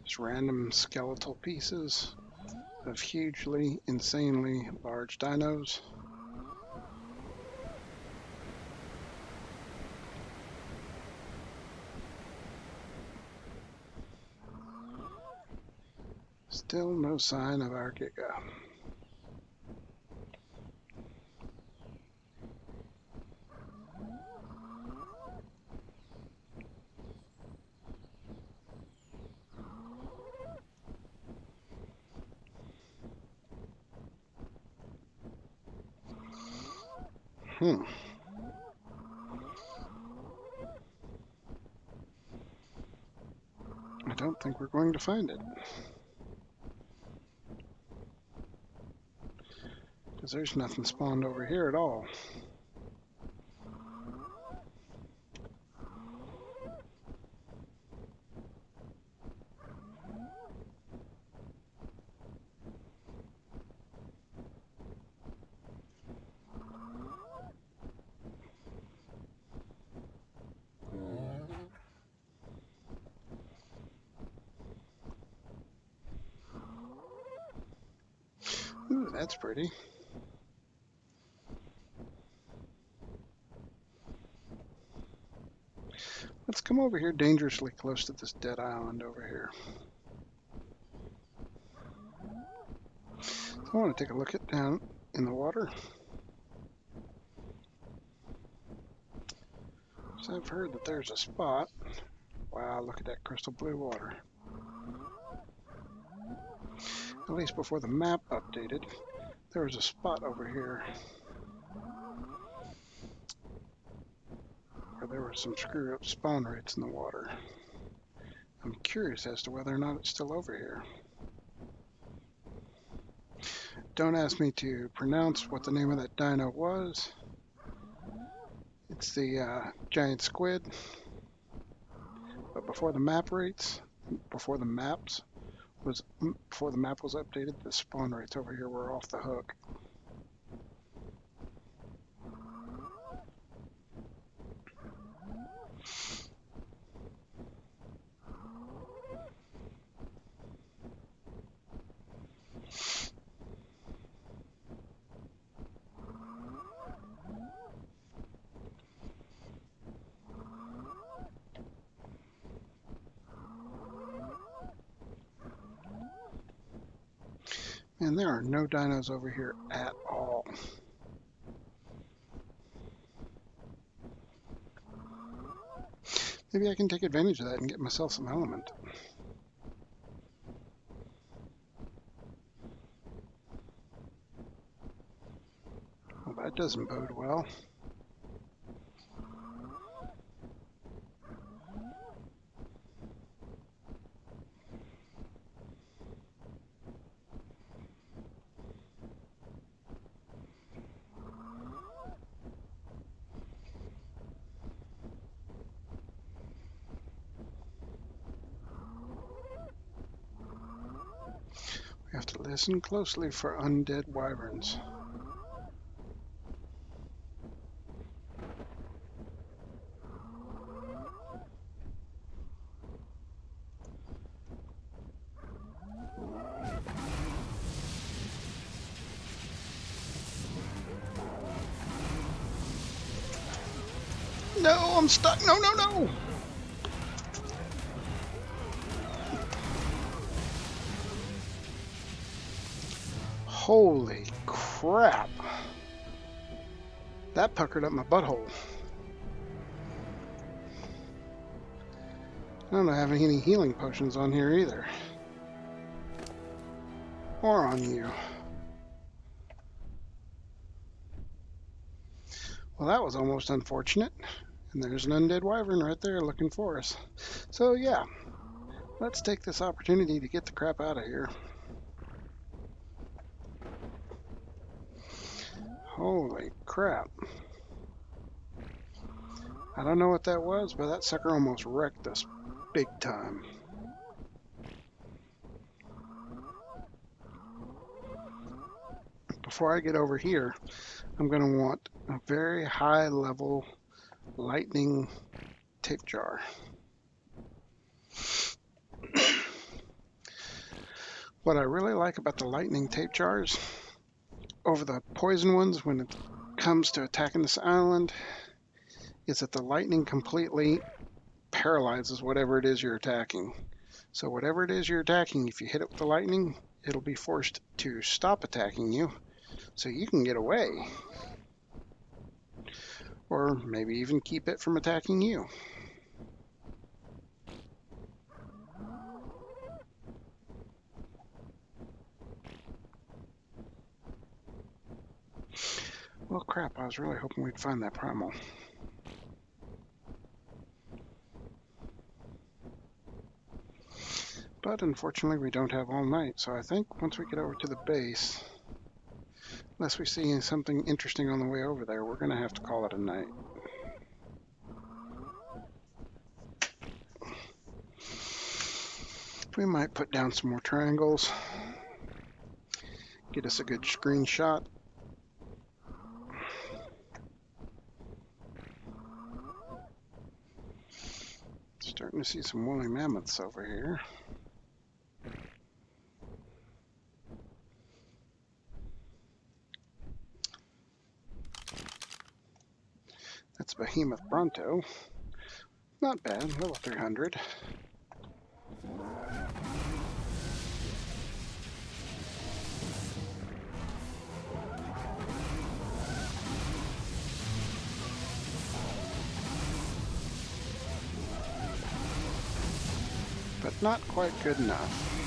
Just random skeletal pieces of hugely, insanely large dinos. Still no sign of our Giga. I don't think we're going to find it. Because there's nothing spawned over here at all. Ooh, that's pretty. Let's come over here dangerously close to this dead island over here. So I want to take a look at down in the water. So I've heard that there's a spot. Wow, look at that crystal blue water. At least before the map updated, there was a spot over here where there were some screw up spawn rates in the water. I'm curious as to whether or not it's still over here. Don't ask me to pronounce what the name of that dino was. It's the giant squid. But before the map was updated, the spawn rates over here were off the hook. And there are no dinos over here at all. Maybe I can take advantage of that and get myself some element. Well, that doesn't bode well. Listen closely for undead wyverns. No, I'm stuck. No, no, no. Holy crap. That puckered up my butthole. I don't have any healing potions on here either. Or on you. Well, that was almost unfortunate. And there's an undead wyvern right there looking for us. So yeah, let's take this opportunity to get the crap out of here. Holy crap. I don't know what that was, but that sucker almost wrecked us big time. Before I get over here, I'm going to want a very high level lightning tape jar. What I really like about the lightning tape jars over the poison ones when it comes to attacking this island is that the lightning completely paralyzes whatever it is you're attacking. So whatever it is you're attacking, if you hit it with the lightning, it'll be forced to stop attacking you so you can get away. Or maybe even keep it from attacking you. Well, crap, I was really hoping we'd find that primal. But unfortunately, we don't have all night, so I think once we get over to the base, unless we see something interesting on the way over there, we're going to have to call it a night. We might put down some more triangles, get us a good screenshot. Starting to see some woolly mammoths over here. That's Behemoth Bronto. Not bad, level 300. But not quite good enough.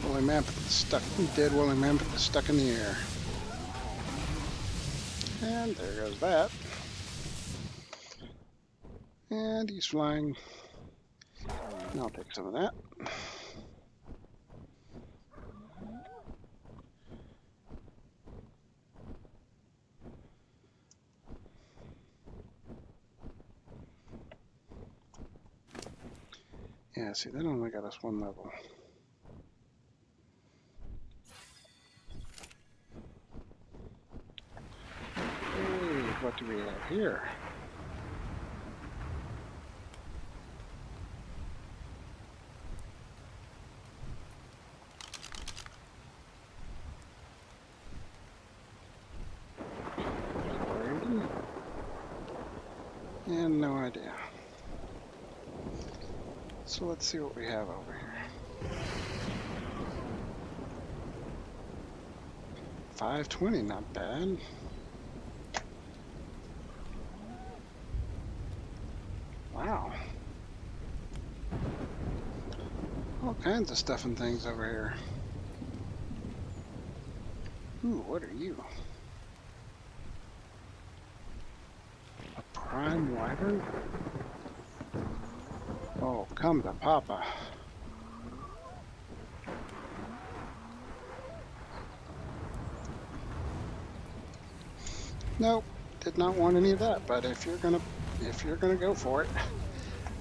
Woolly mammoth is stuck. Dead woolly mammoth is stuck in the air. And there goes that. And he's flying. And I'll take some of that. Yeah, see, that only got us one level. Hey, what do we have here? And no idea. So let's see what we have over here. 520, not bad. Wow. kinds of stuff and things over here. Ooh, what are you? A prime wyvern? Oh, come to Papa. Nope, did not want any of that, but if you're gonna go for it,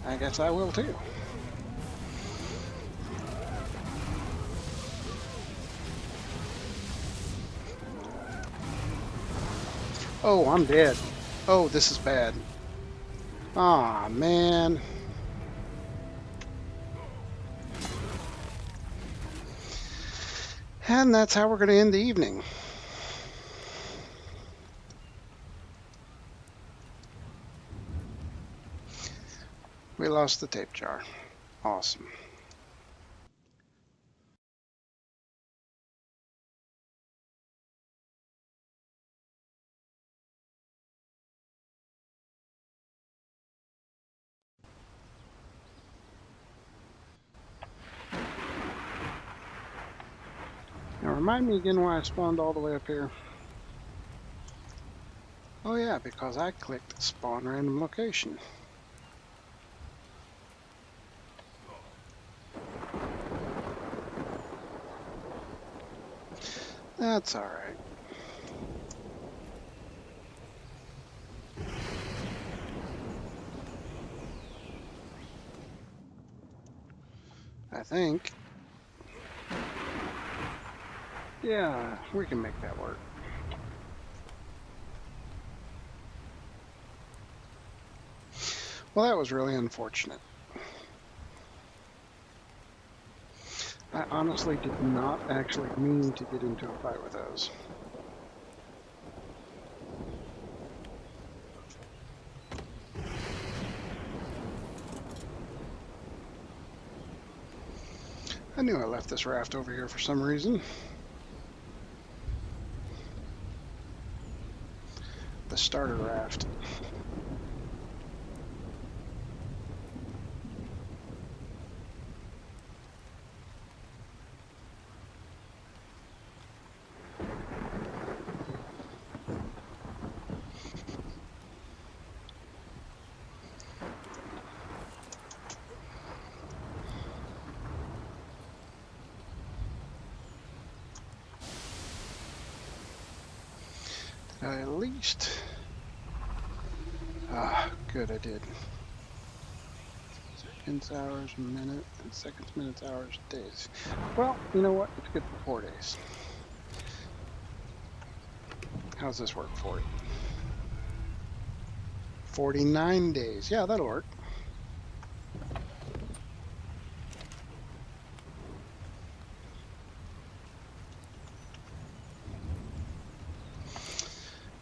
I guess I will too. Oh, I'm dead. Oh, this is bad. Aw, man. And that's how we're going to end the evening. We lost the tape jar. Awesome. Now remind me again why I spawned all the way up here. Oh yeah, because I clicked spawn random location. That's alright. I think. Yeah, we can make that work. Well, that was really unfortunate. I honestly did not actually mean to get into a fight with those. I knew I left this raft over here for some reason. The starter raft. At least. Ah, good, I did. Seconds, hours, minute, and seconds, minutes, hours, days. Well, you know what? It's good for 4 days. How's this work for you? 49 days. Yeah, that'll work.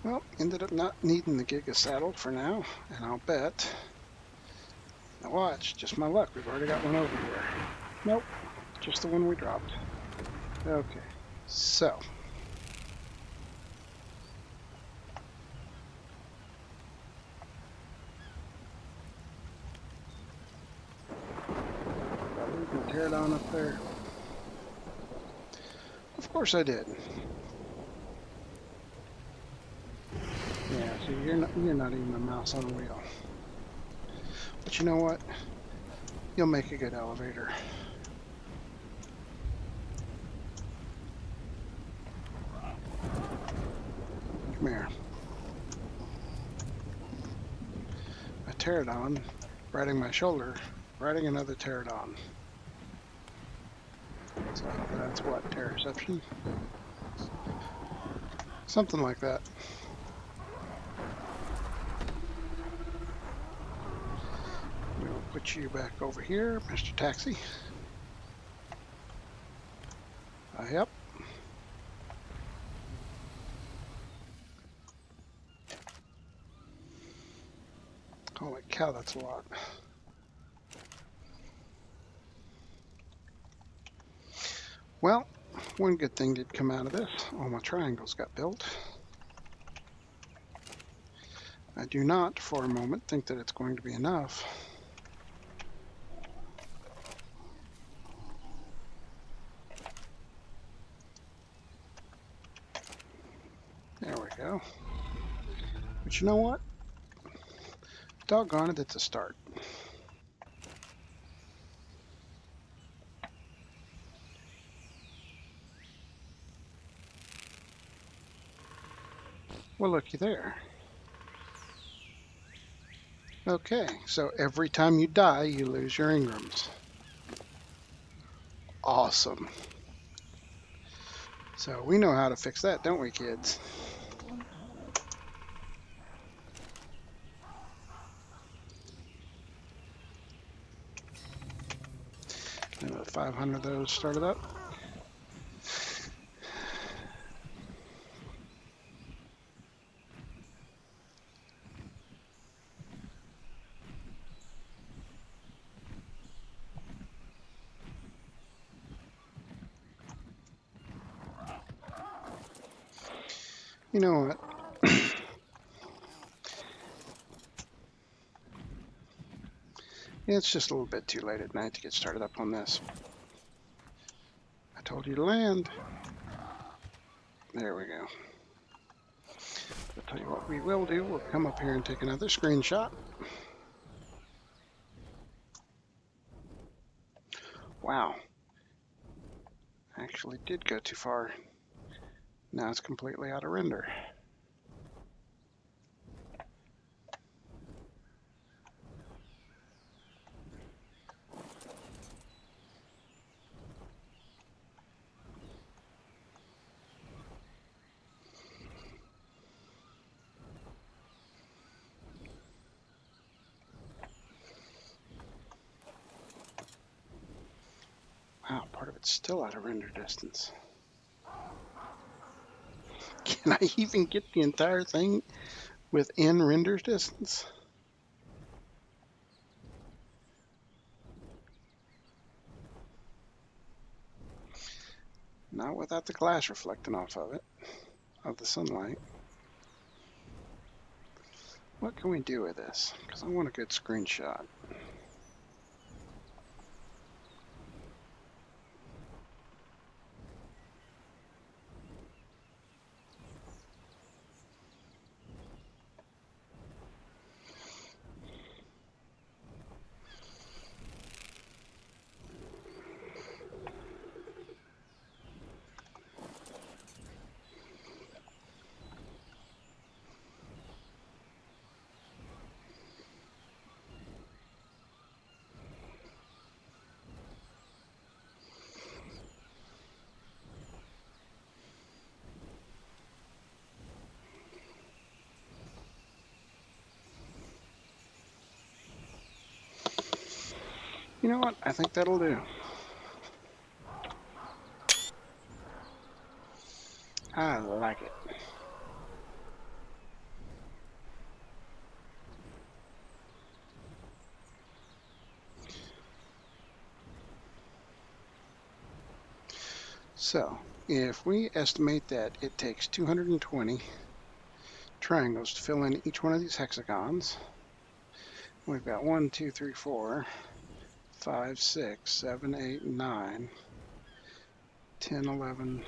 Well, ended up not needing the Giga saddle for now, and I'll bet. Now watch, just my luck. We've already got one over here. Nope, just the one we dropped. Okay, so. Did I leave my pterodon up there? Of course I did. Yeah, see, you're not even a mouse on a wheel. But you know what? You'll make a good elevator. Come here. A pterodon riding my shoulder, riding another pterodon. So that's what, pteroception? Something like that. We'll put you back over here, Mr. Taxi. Yep. Holy cow, that's a lot. Well, one good thing did come out of this. All my triangles got built. I do not, for a moment, think that it's going to be enough. go. But you know what? Doggone it, it's a start. Well, looky there. Okay, so every time you die, you lose your engrams. Awesome. So we know how to fix that, don't we, kids? And 500 of those started up. You know what? It's just a little bit too late at night to get started up on this. I told you to land. There we go. I'll tell you what we will do. We'll come up here and take another screenshot. Wow. Actually did go too far. Now it's completely out of render. Wow, part of it's still out of render distance. Can I even get the entire thing within render distance? Not without the glass reflecting off of it, of the sunlight. What can we do with this? Because I want a good screenshot. You know what? I think that'll do. I like it. So, if we estimate that it takes 220 triangles to fill in each one of these hexagons, we've got 1, 2, 3, 4, 5, 6, 7, 8, 9, 10, 11,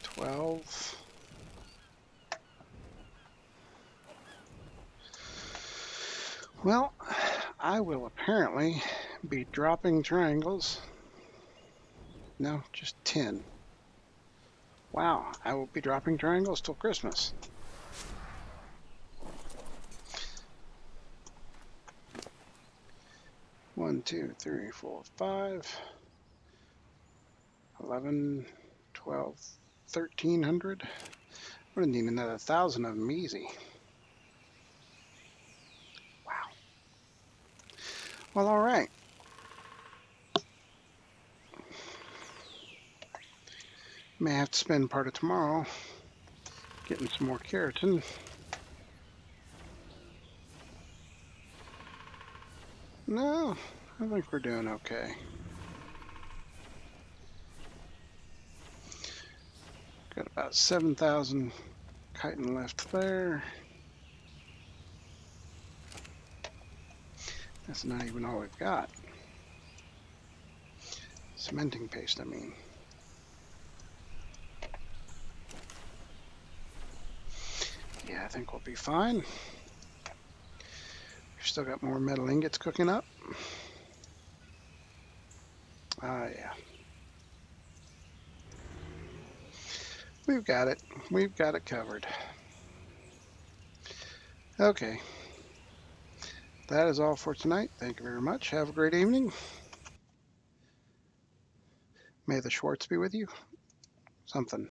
12. Well, I will apparently be dropping triangles. No, just 10. Wow, I will be dropping triangles till Christmas. One, 2, 3, 4, 5, 11, 12, 1,300. We're gonna need another 1,000 of them easy. Wow. Well, all right. May have to spend part of tomorrow getting some more keratin. No, I think we're doing okay. Got about 7,000 chitin left there. That's not even all we've got. Cementing paste, I mean. I think we'll be fine. We've still got more metal ingots cooking up. Yeah. We've got it. We've got it covered. Okay. That is all for tonight. Thank you very much. Have a great evening. May the Schwartz be with you. Something.